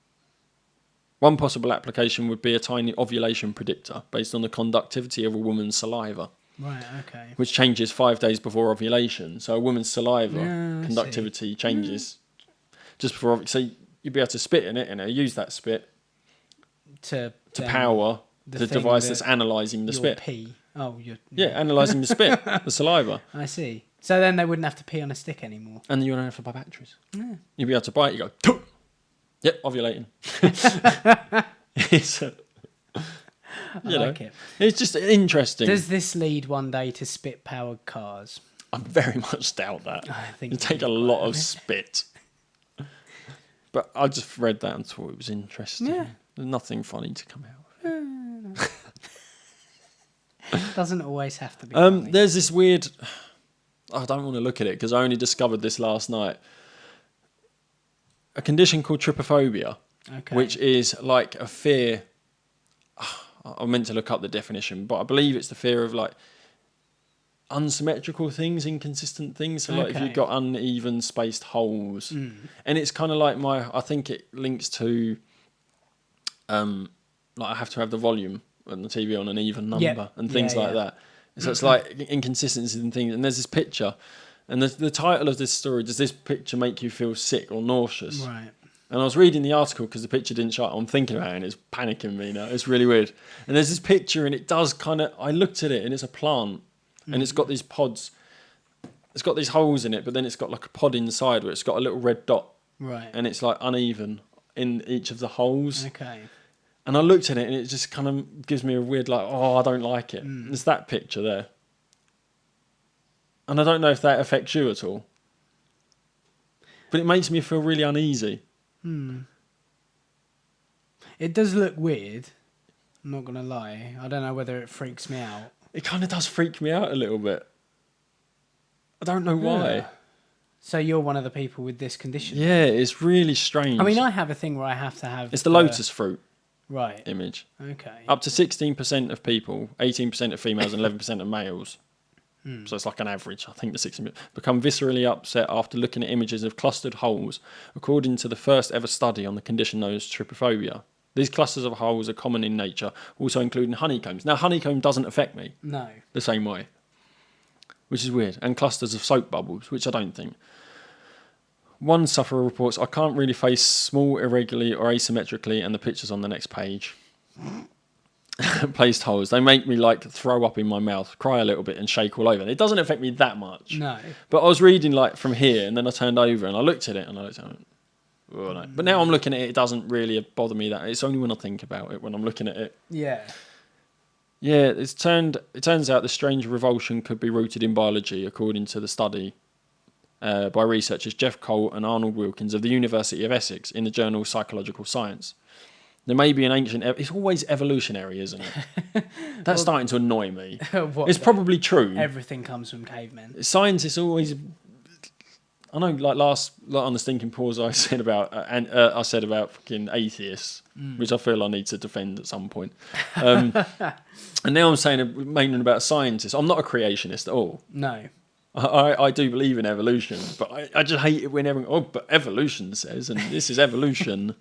One possible application would be a tiny ovulation predictor based on the conductivity of a woman's saliva, Right. Okay. which changes 5 days before ovulation. So a woman's saliva Yeah, I conductivity changes just before. So you'd be able to spit in it and use that spit To to then power the the thing device that that's analysing the your spit. pee. Oh, your Yeah, analysing the spit, the saliva. I see. So then they wouldn't have to pee on a stick anymore. And you don't have to buy batteries. Yeah. You'll be able to buy it, you go, "Tuh." Yep, ovulating. It's, I like it. It's just interesting. Does this lead one day to spit-powered cars? I very much doubt that. I think You take a lot of spit. But I just read that and thought it was interesting. Yeah. There's nothing funny to come out of Doesn't always have to be. it. funny. There's this weird... I don't want to look at it because I only discovered this last night. A condition called trypophobia, Okay. which is like a fear... I meant to look up the definition, but I believe it's the fear of like unsymmetrical things, inconsistent things. So like if Okay. you've got uneven spaced holes, and it's kind of like I think it links to, like I have to have the volume on the TV on an even number Yep. and things Yeah, like yeah. that. So it's like inconsistencies and things. And there's this picture, and the title of this story, does this picture make you feel sick or nauseous? Right. And I was reading the article because the picture didn't show up. I'm thinking about it and it's panicking me now. It's really weird. And there's this picture and it does kind of, I looked at it and it's a plant and it's got these pods. It's got these holes in it, but then it's got like a pod inside where it's got a little red dot. Right. And it's like uneven in each of the holes. Okay. And I looked at it and it just kind of gives me a weird like, oh, I don't like it. There's that picture there. And I don't know if that affects you at all. But it makes me feel really uneasy. It does look weird. I'm not going to lie. I don't know whether it freaks me out. It kind of does freak me out a little bit. I don't know why. Yeah. So you're one of the people with this condition? Yeah, it's really strange. I mean, I have a thing where I have to have... It's the Lotus Fruit Right. image. Okay. Up to 16% of people, 18% of females and 11% of males, so it's like an average, I think the 16%, become viscerally upset after looking at images of clustered holes, according to the first ever study on the condition known as trypophobia. These clusters of holes are common in nature, also including honeycombs. Now, honeycomb doesn't affect me No. the same way, which is weird, and clusters of soap bubbles, which I don't think. One sufferer reports, I can't really face small, irregularly or asymmetrically, and the picture's on the next page. Placed holes. They make me like throw up in my mouth, cry a little bit and shake all over. And it doesn't affect me that much. No. But I was reading like from here and then I turned over and I looked at it and I looked at it. Oh, no. But now I'm looking at it, it doesn't really bother me that. It's only when I think about it, when I'm looking at it. Yeah. Yeah, it turns out the strange revulsion could be rooted in biology, according to the study by researchers Jeff Cole and Arnold Wilkins of the University of Essex in the journal Psychological Science. There may be an ancient... It's always evolutionary, isn't it? That's starting to annoy me. It's probably true. Everything comes from cavemen. Scientists always... I know, like on the stinking pause, I said about fucking atheists, which I feel I need to defend at some point. And now I'm saying mainly about scientists. I'm not a creationist at all. No. I do believe in evolution, but I just hate it when everyone, but evolution says, and this is evolution.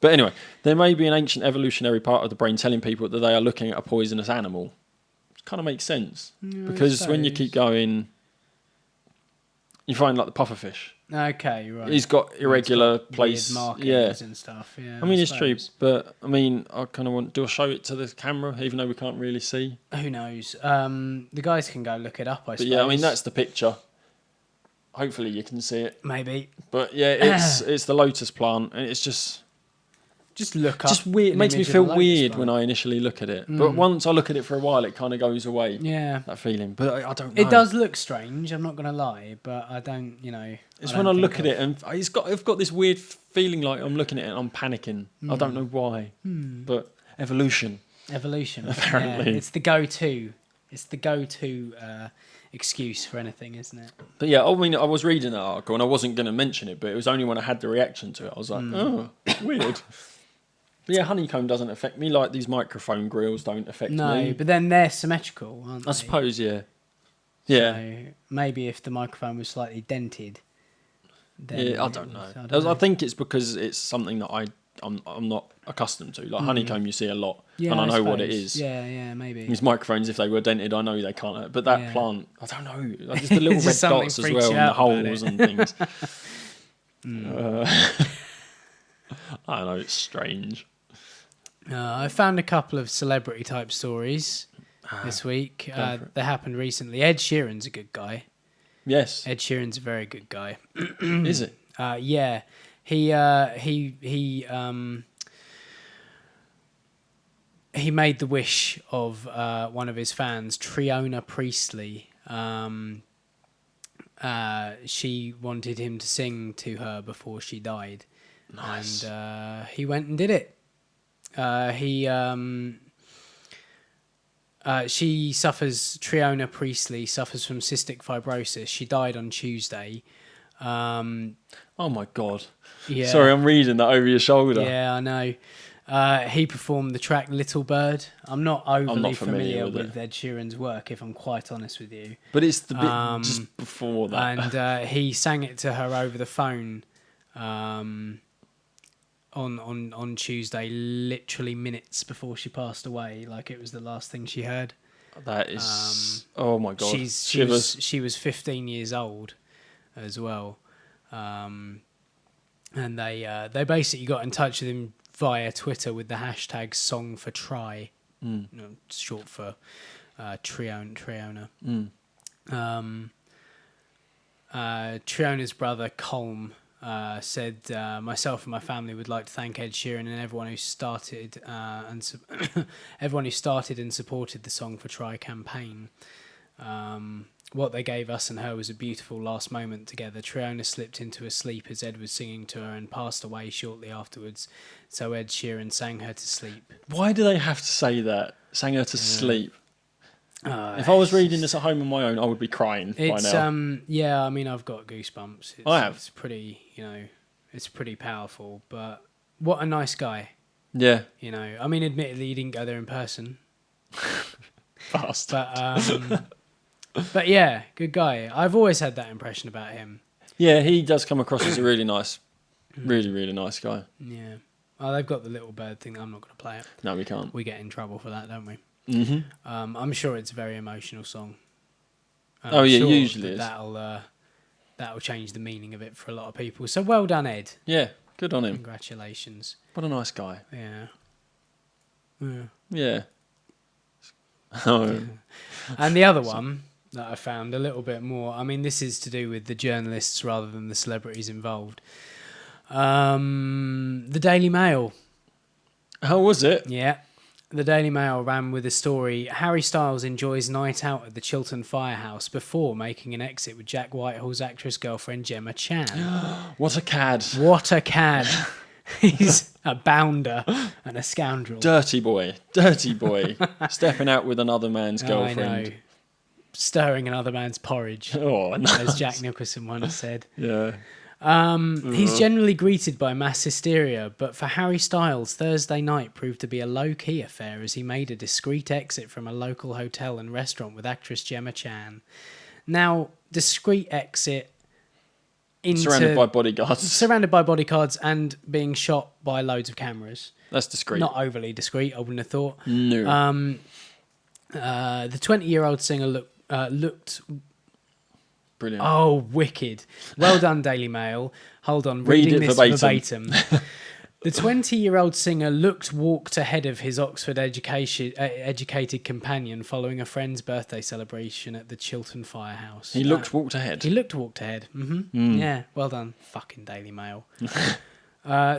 But anyway, there may be an ancient evolutionary part of the brain telling people that they are looking at a poisonous animal. It kind of makes sense. Because when you keep going, you find like the pufferfish. Okay, right. He's got irregular place. Weird markings Yeah. and stuff. Yeah, I mean, it's true, suppose. but I mean, I kind of do I show it to the camera, even though we can't really see? Who knows? The guys can go look it up, I But suppose. yeah, I mean, that's the picture. Hopefully you can see it. Maybe. But yeah, it's the lotus plant, and it's just look up. just weird. It an makes me image of feel a lotus weird plant. when I initially look at it. But once I look at it for a while, it kind of goes away. Yeah. That feeling. But I don't know. It does look strange, I'm not going to lie, but I don't, It's I when don't I look think at it, and I've got this weird feeling like I'm looking at it and I'm panicking. I don't know why. But evolution. Evolution. Apparently. Yeah, it's the go-to. It's the go-to excuse for anything, isn't it? But yeah, I mean, I was reading that article and I wasn't going to mention it, but it was only when I had the reaction to it. I was like, oh, weird. But yeah, honeycomb doesn't affect me like these microphone grills don't affect me. No, but then they're symmetrical, aren't they? I suppose, yeah. Yeah. So maybe if the microphone was slightly dented. Then Yeah, I don't know. I think it's because it's something that I'm not accustomed to. Like honeycomb, you see a lot, Yeah, and I know what it suppose. is. Yeah, maybe. These microphones, if they were dented, I know they can't hurt. But that Yeah. plant, I don't know. Like, just the little red Just something dots as freaks well, you and the out about holes it. and things. I don't know. It's strange. I found a couple of celebrity type stories this week. for it. They happened recently. Ed Sheeran's a good guy. Yes. Ed Sheeran's a very good guy. Is it? Yeah, he made the wish of one of his fans, Triona Priestly. She wanted him to sing to her before she died. Nice. And he went and did it. Triona Priestly suffers from cystic fibrosis. She died on Tuesday. Oh my god. Yeah. Sorry, I'm reading that over your shoulder. Yeah, I know. He performed the track Little Bird. I'm not overly familiar with with Ed Sheeran's work, if I'm quite honest with you. But it's the bit just before that. And he sang it to her over the phone on Tuesday, literally minutes before she passed away. Like it was the last thing she heard. That is. Oh my god. She was 15 years old as well, and they basically got in touch with him via Twitter with the hashtag Song for Try, short for Triona. Triona's brother Colm said, "Myself and my family would like to thank Ed Sheeran and everyone who started everyone who started and supported the Song for Try campaign. What they gave us and her was a beautiful last moment together. Triona slipped into a sleep as Ed was singing to her and passed away shortly afterwards. So Ed Sheeran sang her to sleep." Why do they have to say that? Sang her to sleep. If I was reading this at home on my own, I would be crying by now. Yeah, I mean, I've got goosebumps. I have. It's pretty, it's pretty powerful. But what a nice guy. Yeah. I mean, admittedly, he didn't go there in person. Fast. But yeah, good guy. I've always had that impression about him. Yeah, he does come across as a really nice, really, really nice guy. Yeah. Oh, they've got the little bird thing. I'm not going to play it. No, we can't. We get in trouble for that, don't we? Mm-hmm. I'm sure it's a very emotional song. Oh, yeah, usually is. That'll change the meaning of it for a lot of people. So well done, Ed. Yeah, good on him. Congratulations. What a nice guy. Yeah. Yeah. Oh. And the other one that I found a little bit more, I mean, this is to do with the journalists rather than the celebrities involved. The Daily Mail. How was it? Yeah. The Daily Mail ran with a story, Harry Styles enjoys night out at the Chiltern Firehouse before making an exit with Jack Whitehall's actress girlfriend Gemma Chan. What a cad. What a cad. He's a bounder and a scoundrel. Dirty boy. Stepping out with another man's girlfriend. I know. Stirring another man's porridge. Oh, nice. As Jack Nicholson once said. Yeah. He's generally greeted by mass hysteria, but for Harry Styles, Thursday night proved to be a low-key affair as he made a discreet exit from a local hotel and restaurant with actress Gemma Chan. Now, discreet exit into... Surrounded by bodyguards and being shot by loads of cameras. That's discreet. Not overly discreet, I wouldn't have thought. No. The 20-year-old singer looked... Brilliant. Oh, wicked. Well done, Daily Mail. Hold on, Read reading it this verbatim. The 20-year-old singer walked ahead of his Oxford educated companion following a friend's birthday celebration at the Chiltern Firehouse. He walked ahead. He walked ahead. Mm-hmm. Yeah, well done. Fucking Daily Mail.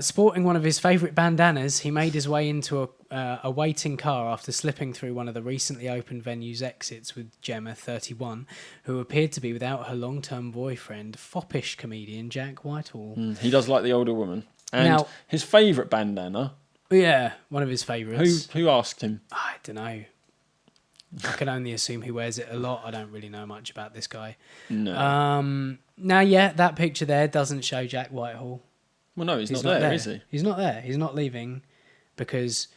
Sporting one of his favourite bandanas, he made his way into a waiting car after slipping through one of the recently opened venue's exits with Gemma, 31, who appeared to be without her long-term boyfriend, foppish comedian Jack Whitehall. He does like the older woman. And now, his favourite bandana. Yeah, one of his favourites. Who asked him? I don't know. I can only assume he wears it a lot. I don't really know much about this guy. No. Now, yeah, that picture there doesn't show Jack Whitehall. Well, no, he's not there, is he? He's not there. He's not leaving because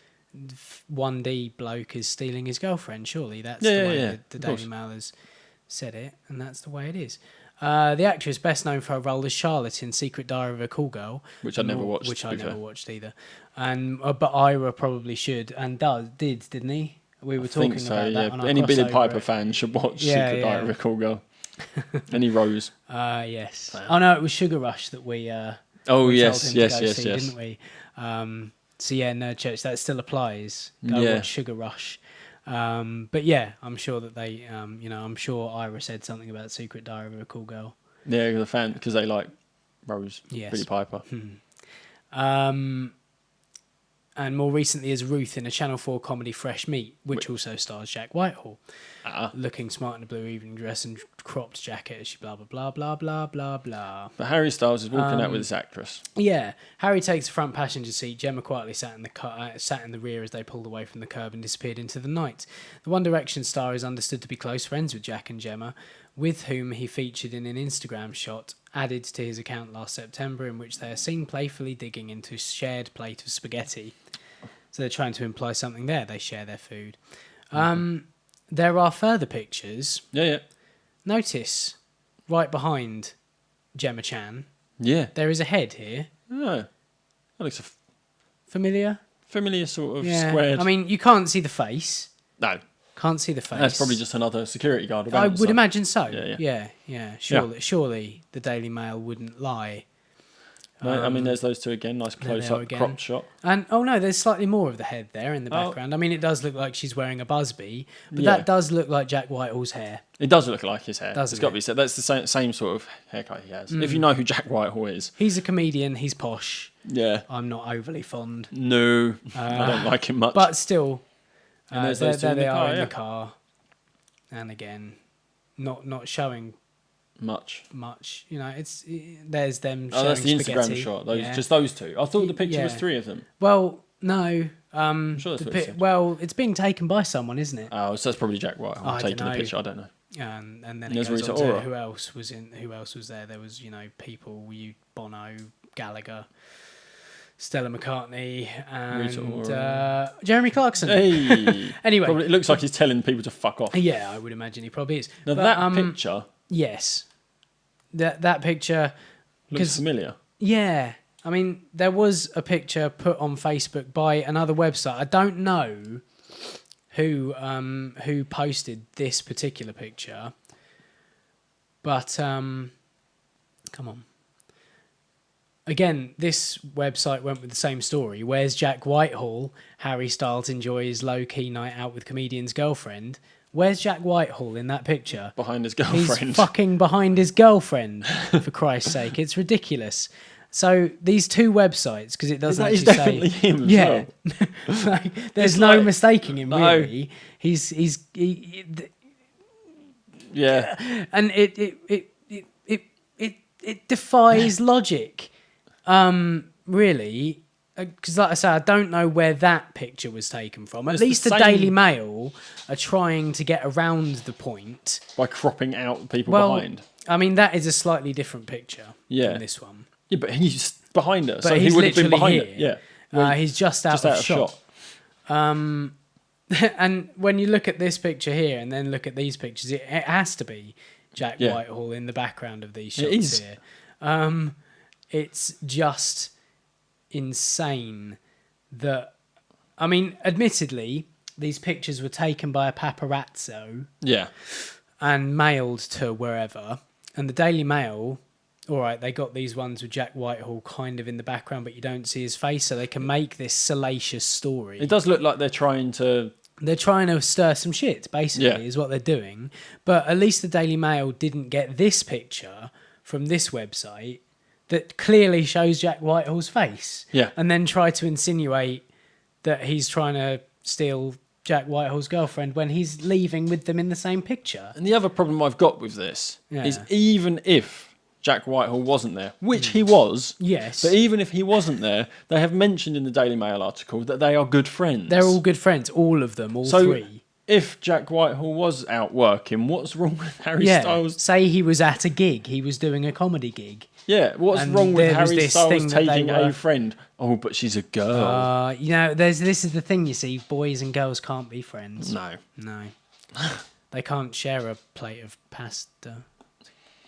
1D bloke is stealing his girlfriend. Surely that's the way the Daily Mail has said it, and that's the way it is. The actress, best known for her role as Charlotte in Secret Diary of a Call Girl, which I never watched. Which I never watched either. And but Ira probably should and didn't he? We were talking about that. On our Any Billy crossover. Piper fan should watch Secret Diary of a Call Girl. Any Rose? Yes. Oh no, it was Sugar Rush that we. Yes, didn't we? So yeah, Nerd Church, that still applies. Go watch Sugar Rush. But yeah, I'm sure that they, I'm sure Ira said something about Secret Diary of a Call Girl. Yeah, the fan because they like Rose, Billy Piper. And more recently as Ruth in a Channel 4 comedy Fresh Meat, which also stars Jack Whitehall. Looking smart in a blue evening dress and cropped jacket as she blah, blah, blah, blah, blah, blah, blah. But Harry Styles is walking out with this actress. Yeah. Harry takes the front passenger seat. Gemma quietly sat in the rear as they pulled away from the curb and disappeared into the night. The One Direction star is understood to be close friends with Jack and Gemma, with whom he featured in an Instagram shot added to his account last September in which they are seen playfully digging into a shared plate of spaghetti. So they're trying to imply something there. They share their food. There are further pictures. Yeah. Notice, right behind Gemma Chan, there is a head here. Oh, that looks familiar. Familiar sort of squared. I mean, you can't see the face. No. Can't see the face. That's probably just another security guard. I would imagine so. Yeah. Surely the Daily Mail wouldn't lie. No, I mean, there's those two again. Nice close-up crop shot. And there's slightly more of the head there in the background. I mean, it does look like she's wearing a busby, but that does look like Jack Whitehall's hair. It does look like his hair. Doesn't It's got to it? be said. That's the same sort of haircut he has. If you know who Jack Whitehall is. He's a comedian. He's posh. Yeah. I'm not overly fond. No, I don't like him much. But still, And there's there those two in they the are car, in yeah. the car. And again, not showing much. You know, there's them showing That's the spaghetti. Instagram shot. Those, Yeah. just those two. I thought the picture was Yeah. 3 of them. Well, no. sure that's what it said. Well, it's being taken by someone, isn't it? Oh, so that's probably Jack Whitehall I taking dunno. the picture. I don't know. And then it There's goes Rita on to Ora. who else was there? There was, people, Bono, Gallagher, Stella McCartney, Rita and Ora. Jeremy Clarkson. Hey. Anyway. Probably, it looks like he's telling people to fuck off. Yeah, I would imagine he probably is. Now But, that picture yes, that picture. looks familiar. Yeah, I mean, there was a picture put on Facebook by another website. I don't know who posted this particular picture, but come on. Again, this website went with the same story. Where's Jack Whitehall? Harry Styles enjoys low-key night out with comedian's girlfriend. Where's Jack Whitehall in that picture? Behind his girlfriend. He's fucking behind his girlfriend, for Christ's sake. It's ridiculous. So these two websites, because it doesn't That is actually definitely say... him as yeah. well. Like, there's It's no like- mistaking him, No. really. Yeah. And it defies logic, really. Because, like I say, I don't know where that picture was taken from. At It's the least the same- Daily Mail are trying to get around the point. By cropping out people Well, behind. I mean, that is a slightly different picture Yeah. than this one. Yeah, but he's behind her, But so he he's would have been literally behind here. her. Yeah. He's just out of shot. And when you look at this picture here and then look at these pictures, it has to be Jack Yeah. Whitehall in the background of these It shots is. here. It's just insane that, I mean, admittedly, these pictures were taken by a paparazzo Yeah. and mailed to wherever. And the Daily Mail, all right, they got these ones with Jack Whitehall kind of in the background, but you don't see his face, so they can make this salacious story. It does look like they're trying to... They're trying to stir some shit, basically, Yeah. is what they're doing. But at least the Daily Mail didn't get this picture from this website that clearly shows Jack Whitehall's face. Yeah. And then try to insinuate that he's trying to steal Jack Whitehall's girlfriend when he's leaving with them in the same picture. And the other problem I've got with this Yeah. is even if Jack Whitehall wasn't there, which he was, Yes. but even if he wasn't there, they have mentioned in the Daily Mail article that they are good friends. They're all good friends, all of them, all So three. if Jack Whitehall was out working, what's wrong with Harry Yeah. Styles? Say he was at a gig, he was doing a comedy gig. Yeah, what's And wrong with there was Harry this Styles thing that they taking were- a friend? Oh, but she's a girl. This is the thing, you see, boys and girls can't be friends. No. No. They can't share a plate of pasta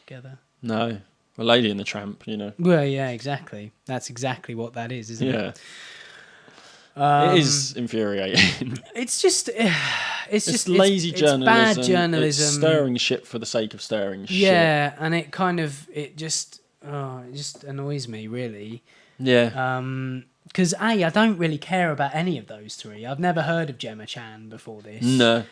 together. No. A Lady and the Tramp, you know. Well, yeah, exactly. That's exactly what that is, isn't Yeah. it? Um, It is infuriating. It's just, It's just lazy journalism. It's bad journalism. It's stirring shit for the sake of stirring shit. Yeah, and it just annoys me, really. Yeah. Because I don't really care about any of those three. I've never heard of Gemma Chan before this. No.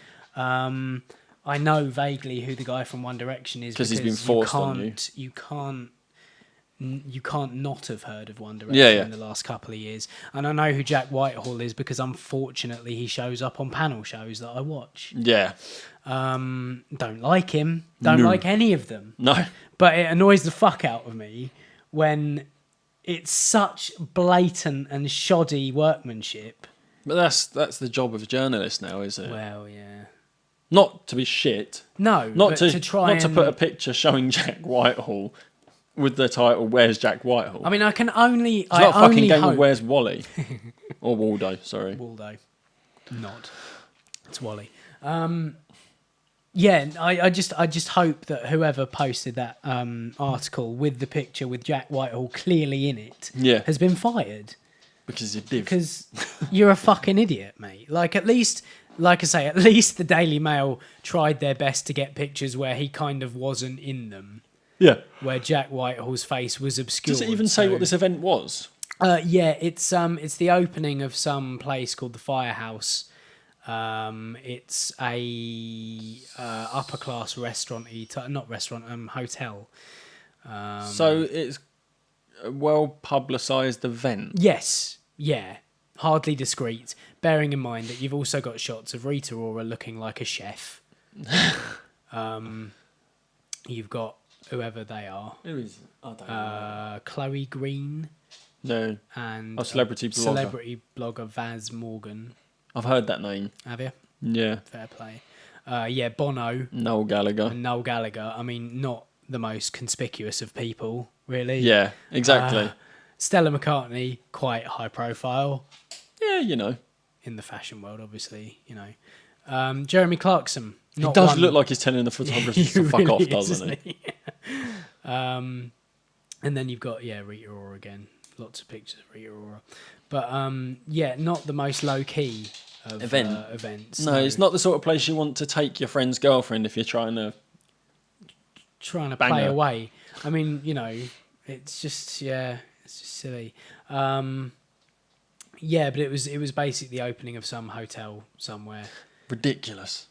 I know vaguely who the guy from One Direction is 'Cause he's been forced on you. You can't not have heard of One Direction Yeah. in the last couple of years. And I know who Jack Whitehall is because unfortunately he shows up on panel shows that I watch. Yeah. Don't like him. Don't like any of them. No. But it annoys the fuck out of me when it's such blatant and shoddy workmanship. But that's the job of a journalist now, is it? Well, yeah. Not to be shit. No, Not but to try not to and... put a picture showing Jack Whitehall with the title "Where's Jack Whitehall?" I mean, I can only... it's not a fucking game hope... of Where's Wally or Waldo. Sorry. Waldo. Not. It's Wally. Yeah, I just hope that whoever posted that article with the picture with Jack Whitehall clearly in it Yeah. has been fired. Because you div. Because you're a fucking idiot, mate. Like, at least like I say, at least the Daily Mail tried their best to get pictures where he kind of wasn't in them, Yeah. where Jack Whitehall's face was obscured. Does it even say what this event was? Yeah, it's the opening of some place called the Firehouse. It's a upper class hotel. So it's a well publicised event. Yes, yeah, hardly discreet. Bearing in mind that you've also got shots of Rita Ora looking like a chef. You've got whoever they are. Who is? I don't know. Chloe Green. No. And Celebrity blogger. Celebrity blogger Vaz Morgan. I've heard that name. Have you? Yeah. Fair play. Yeah, Bono. Noel Gallagher. And Noel Gallagher. I mean, not the most conspicuous of people, really. Yeah, exactly. Stella McCartney, quite high profile. Yeah, you know. In the fashion world, obviously, you know. Jeremy Clarkson. He does look like he's telling the photographers to fuck off, doesn't he? And then you've got, Rita Ora again. Lots of pictures of Rita Ora. But, not the most low-key of events. No, it's not the sort of place you want to take your friend's girlfriend if you're trying to play away. I mean, you know, it's just silly. But it was basically the opening of some hotel somewhere. Ridiculous.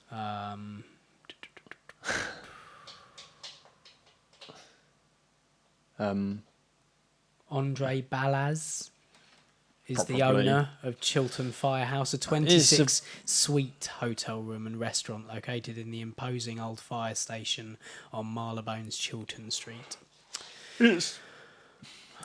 Andre Balaz is Probably. the owner of Chiltern Firehouse, a 26-suite hotel room and restaurant located in the imposing old fire station on Marylebone's Chiltern Street. It's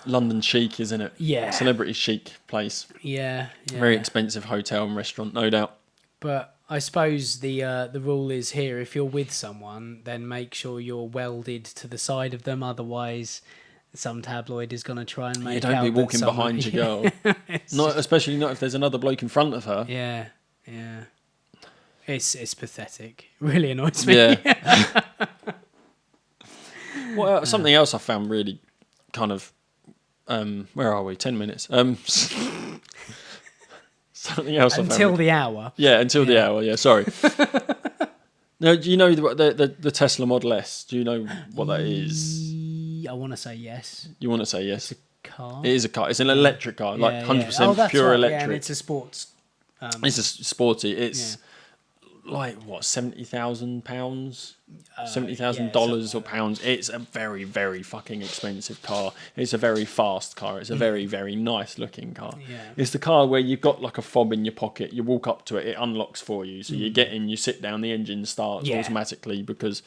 London chic, isn't it? Yeah. Celebrity chic place. Yeah. Very expensive hotel and restaurant, no doubt. But I suppose the rule is here, if you're with someone, then make sure you're welded to the side of them, otherwise some tabloid is going to try and make don't out be that walking behind your girl. Especially not if there's another bloke in front of her. Yeah. It's pathetic. Really annoys me. Yeah. Well, something else I found really kind of... where are we? 10 minutes. Something else until the hour. Yeah, until the hour. Yeah, sorry. Now, do you know the Tesla Model S? Do you know what that is? I want to say yes. You want to say yes? Car. It is a car. It's an electric car, like 100% pure right. electric. Yeah, and it's a sports. It's a sporty. It's like what, £70,000, $70,000 or pounds. It's a very, very fucking expensive car. It's a very fast car. It's a very, very nice looking car. Yeah. It's the car where you've got like a fob in your pocket. You walk up to it, it unlocks for you. So you get in, you sit down, the engine starts automatically because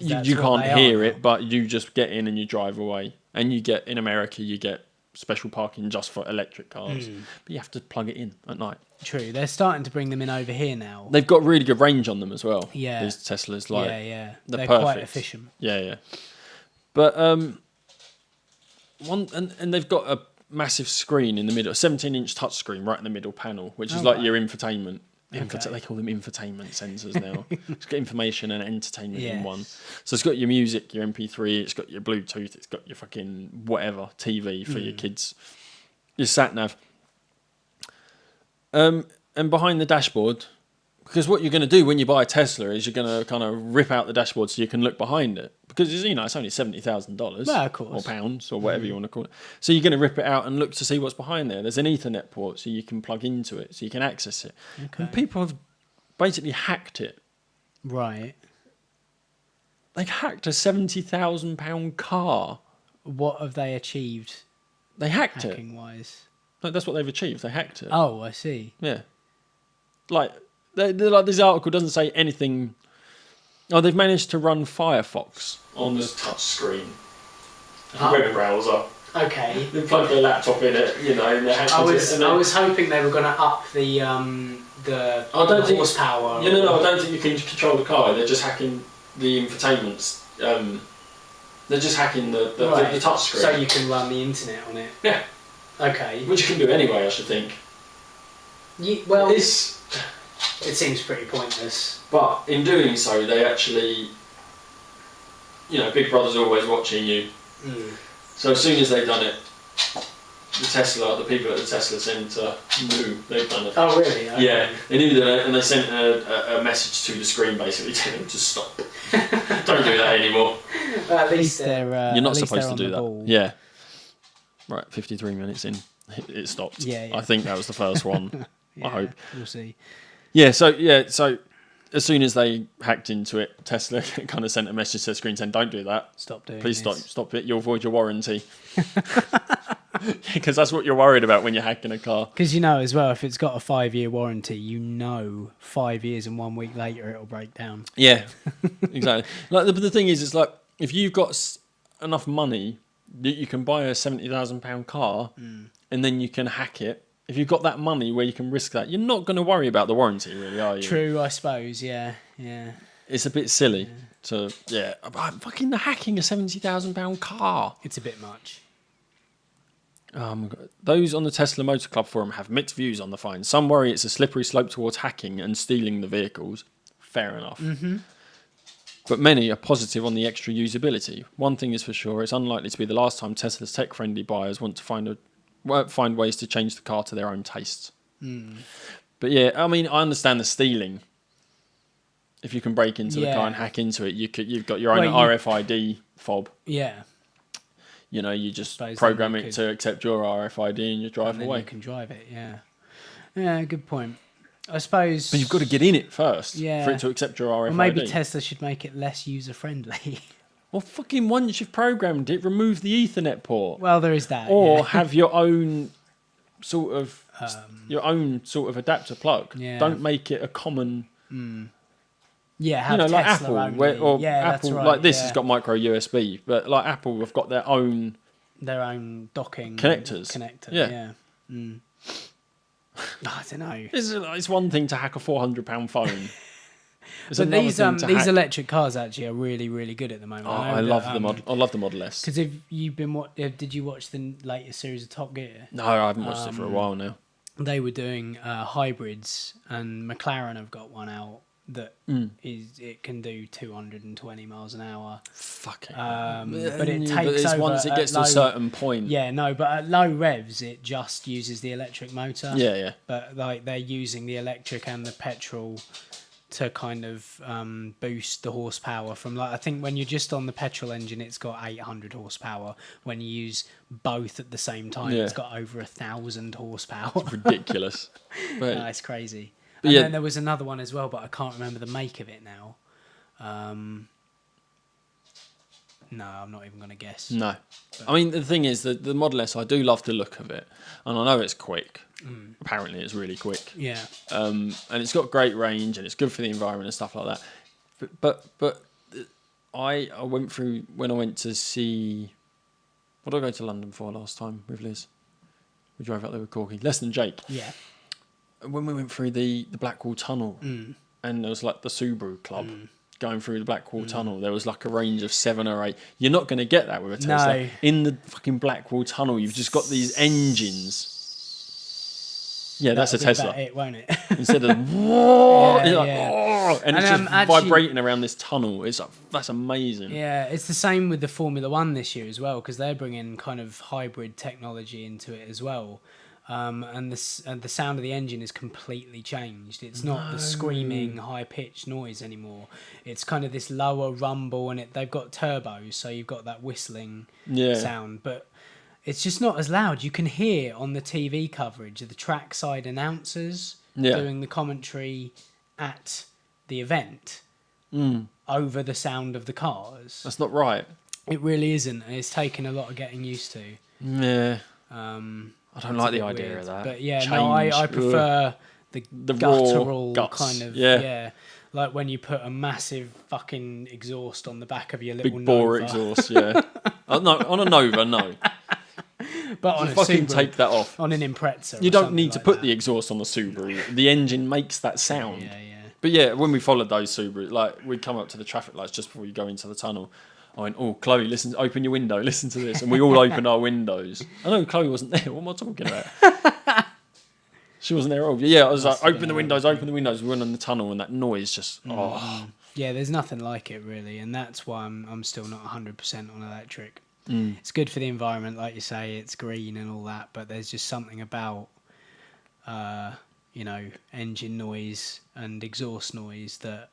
you can't hear it, but you just get in and you drive away. And you get, in America, you get special parking just for electric cars. But you have to plug it in at night. True. They're starting to bring them in over here now. They've got really good range on them as well. Yeah. These Teslas, like, they're perfect. quite efficient. Yeah. But and they've got a massive screen in the middle, a 17-inch touchscreen right in the middle panel, which is like your infotainment. They call them infotainment sensors now. It's got information and entertainment in one. So it's got your music, your MP3, it's got your Bluetooth, it's got your fucking whatever TV for your kids, your sat nav. And behind the dashboard, because what you're going to do when you buy a Tesla is you're going to kind of rip out the dashboard so you can look behind it, because it's only $70,000, well, of course, or pounds, or whatever you want to call it. So you're going to rip it out and look to see what's behind there. There's an Ethernet port, so you can plug into it, so you can access it. Okay. And people have basically hacked it. Right. They hacked a £70,000 car. What have they achieved? They hacked it. Hacking wise. Like, that's what they've achieved. They hacked it. Oh, I see. Yeah. Like this article doesn't say anything. Oh, they've managed to run Firefox on the touch screen. Web browser. Okay. They plugged their laptop in it, and they hacked it. I was hoping they were going to up the horsepower. No, I don't think you can control the car. They're just hacking the infotainments. They're just hacking the touch screen. So you can run the internet on it. Yeah. Okay. Which you can do anyway, I should think. Well, it seems pretty pointless. But in doing so, they actually, Big Brother's always watching you. So as soon as they've done it, the Tesla, the people at the Tesla Centre knew. They kind of. Oh, really? Okay. Yeah, they knew that, and they sent a message to the screen basically telling them to stop. Don't do that anymore. Well, at least they're. You're not at least supposed they're to on do the that. ball. Yeah. Right, 53 minutes in, it stopped. Yeah. I think that was the first one. Yeah, I hope. We'll see. Yeah. So as soon as they hacked into it, Tesla kind of sent a message to the screen saying, "Don't do that. Stop doing Please this. stop it. You'll avoid your warranty." Because that's what you're worried about when you're hacking a car. Because as well, if it's got a 5-year warranty, 5 years and 1 week later it'll break down. Yeah, exactly. Like the thing is, it's like if you've got enough money that you can buy a £70,000 car and then you can hack it. If you've got that money where you can risk that, you're not going to worry about the warranty, really, are you? True, I suppose. Yeah. It's a bit silly to about fucking hacking a £70,000 car. It's a bit much. Oh my God. Those on the Tesla Motor Club forum have mixed views on the fine. Some worry it's a slippery slope towards hacking and stealing the vehicles. Fair enough. Mm-hmm. But many are positive on the extra usability. One thing is for sure, it's unlikely to be the last time Tesla's tech-friendly buyers want to find ways to change the car to their own tastes. But yeah, I mean, I understand the stealing. If you can break into the car and hack into it, you've got your own RFID fob. Yeah. You just program it to accept your RFID and you drive and then away. You can drive it, yeah. Yeah, good point. I suppose... But you've got to get in it first for it to accept your RFID. Or maybe Tesla should make it less user-friendly. Well, fucking once you've programmed it, remove the Ethernet port. Well, there is that. Or have your own sort of adapter plug. Yeah. Don't make it a common... Yeah, have like Tesla Apple, only. Apple, that's right, like this has got micro USB, but like Apple have got their own docking connector. Yeah. I don't know. It's one thing to hack a £400 phone. But these electric cars actually are really, really good at the moment. I love the Model S. Because if you've been did you watch the latest series of Top Gear? No, I haven't watched it for a while now. They were doing hybrids, and McLaren have got one out that it can do 220 miles an hour. Fuck it. But it takes over once it gets to a certain point. Yeah, no, but at low revs it just uses the electric motor. Yeah. But like they're using the electric and the petrol to kind of boost the horsepower from, like, I think when you're just on the petrol engine it's got 800 horsepower. When you use both at the same time it's got over 1,000 horsepower. It's ridiculous. But no, it's crazy. And then there was another one as well, but I can't remember the make of it now. No, I'm not even going to guess. No. I mean, the thing is, the Model S, I do love the look of it. And I know it's quick. Apparently, it's really quick. Yeah. And it's got great range, and it's good for the environment and stuff like that. But I went through, when I went to see... What did I go to London for last time with Liz? We drove out there with Corky. Less Than Jake. Yeah. When we went through the Blackwall Tunnel, and there was like the Subaru Club going through the Blackwall Tunnel, there was like a range of 7 or 8. You're not going to get that with a Tesla. No. In the fucking Blackwall Tunnel, you've just got these engines. Yeah, that's a Tesla. It, won't it? Instead of whoa, Yeah, it's like, yeah. oh, and it's just actually, vibrating around this tunnel. It's like, that's amazing. Yeah, it's the same with the Formula One this year as well, because they're bringing kind of hybrid technology into it as well. And the sound of the engine is completely changed. It's not the screaming, high-pitched noise anymore. It's kind of this lower rumble, and they've got turbos, so you've got that whistling sound. But it's just not as loud. You can hear on the TV coverage the trackside announcers doing the commentary at the event over the sound of the cars. That's not right. It really isn't, and it's taken a lot of getting used to. Yeah. I don't like the idea weird. of that. But yeah, Change. no, I prefer the guttural raw guts. kind of like when you put a massive fucking exhaust on the back of your little big bore Nova. exhaust. Yeah. No, on a Nova, no. But on a fucking Subaru, take that off. on an Impreza. You don't need to put the exhaust on the Subaru. The engine makes that sound. Yeah. But yeah, when we followed those Subaru, like we'd come up to the traffic lights just before you go into the tunnel. I went, oh, Chloe, listen, open your window, listen to this. And we all opened our windows. I know Chloe wasn't there. What am I talking about? She wasn't there at all. Yeah, I was like, open the windows. We went in the tunnel and that noise just, Yeah, there's nothing like it really. And that's why I'm still not 100% on electric. it's good for the environment, like you say. It's green and all that, but there's just something about engine noise and exhaust noise that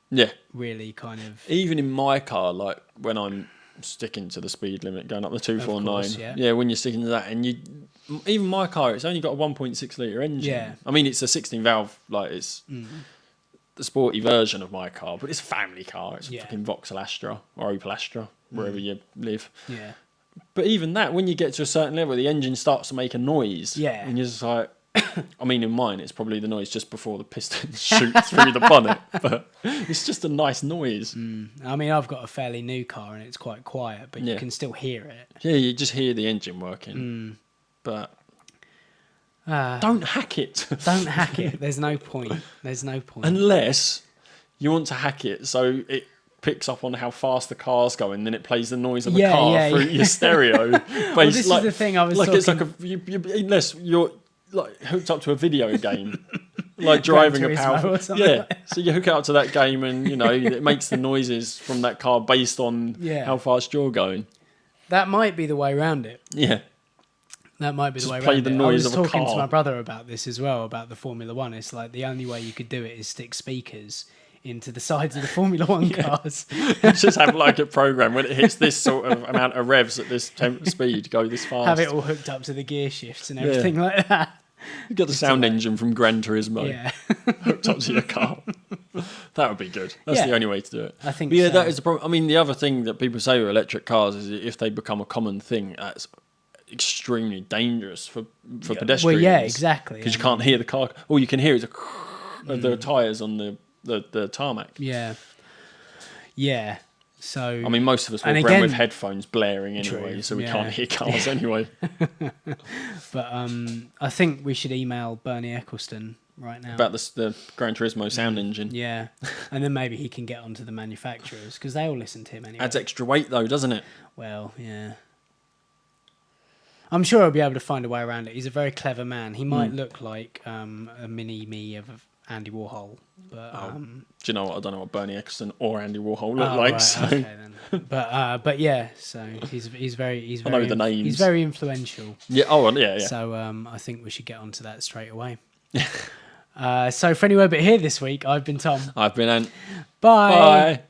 really kind of, even in my car, like when I'm sticking to the speed limit going up the 249, when you're sticking to that, and even my car, it's only got a 1.6 litre engine. I mean, it's a 16 valve, like it's the sporty version of my car, but it's a family car. It's a fucking Vauxhall Astra or Opel Astra, wherever you live. But even that, when you get to a certain level, the engine starts to make a noise. And you're just like, I mean, in mine, it's probably the noise just before the pistons shoot through the bonnet, but it's just a nice noise. I mean, I've got a fairly new car and it's quite quiet, but you can still hear it. Yeah, you just hear the engine working. But don't hack it. Don't hack it. There's no point. There's no point. Unless you want to hack it so it picks up on how fast the car's going, then it plays the noise of the car through your stereo. Well, this is the thing I was talking... It's like unless you're like hooked up to a video game, like driving a powerful... So you hook it up to that game and, it makes the noises from that car based on how fast you're going. That might be the way around it. Yeah. That might be the way play around the it. noise I was of a talking car. to my brother about this as well, about the Formula One. It's like the only way you could do it is stick speakers into the sides of the Formula One cars. Just have like a program when it hits this sort of amount of revs at this speed, go this fast. Have it all hooked up to the gear shifts and everything like that. You got the sound engine from Gran Turismo hooked up to your car. That would be good. That's the only way to do it. I think. But so. That is the problem. I mean, the other thing that people say with electric cars is that if they become a common thing, that's extremely dangerous for pedestrians. Well, yeah, exactly. Because you can't hear the car. All you can hear is the tyres on the tarmac. Yeah. So I mean, most of us walk around with headphones blaring anyway, so we can't hear cars anyway. But I think we should email Bernie Eccleston right now about the Gran Turismo sound engine. Yeah, and then maybe he can get onto the manufacturers because they all listen to him anyway. Adds extra weight though, doesn't it? Well, yeah. I'm sure he'll be able to find a way around it. He's a very clever man. He might look like a mini me of Andy Warhol, but do you know what? I don't know what Bernie Eccleston or Andy Warhol look like. Right, so. okay, then. But yeah, so he's very I know the names. He's very influential. Yeah. Oh, yeah. So I think we should get onto that straight away. So for Anywhere But Here this week, I've been Tom. I've been Ant. Bye. Bye.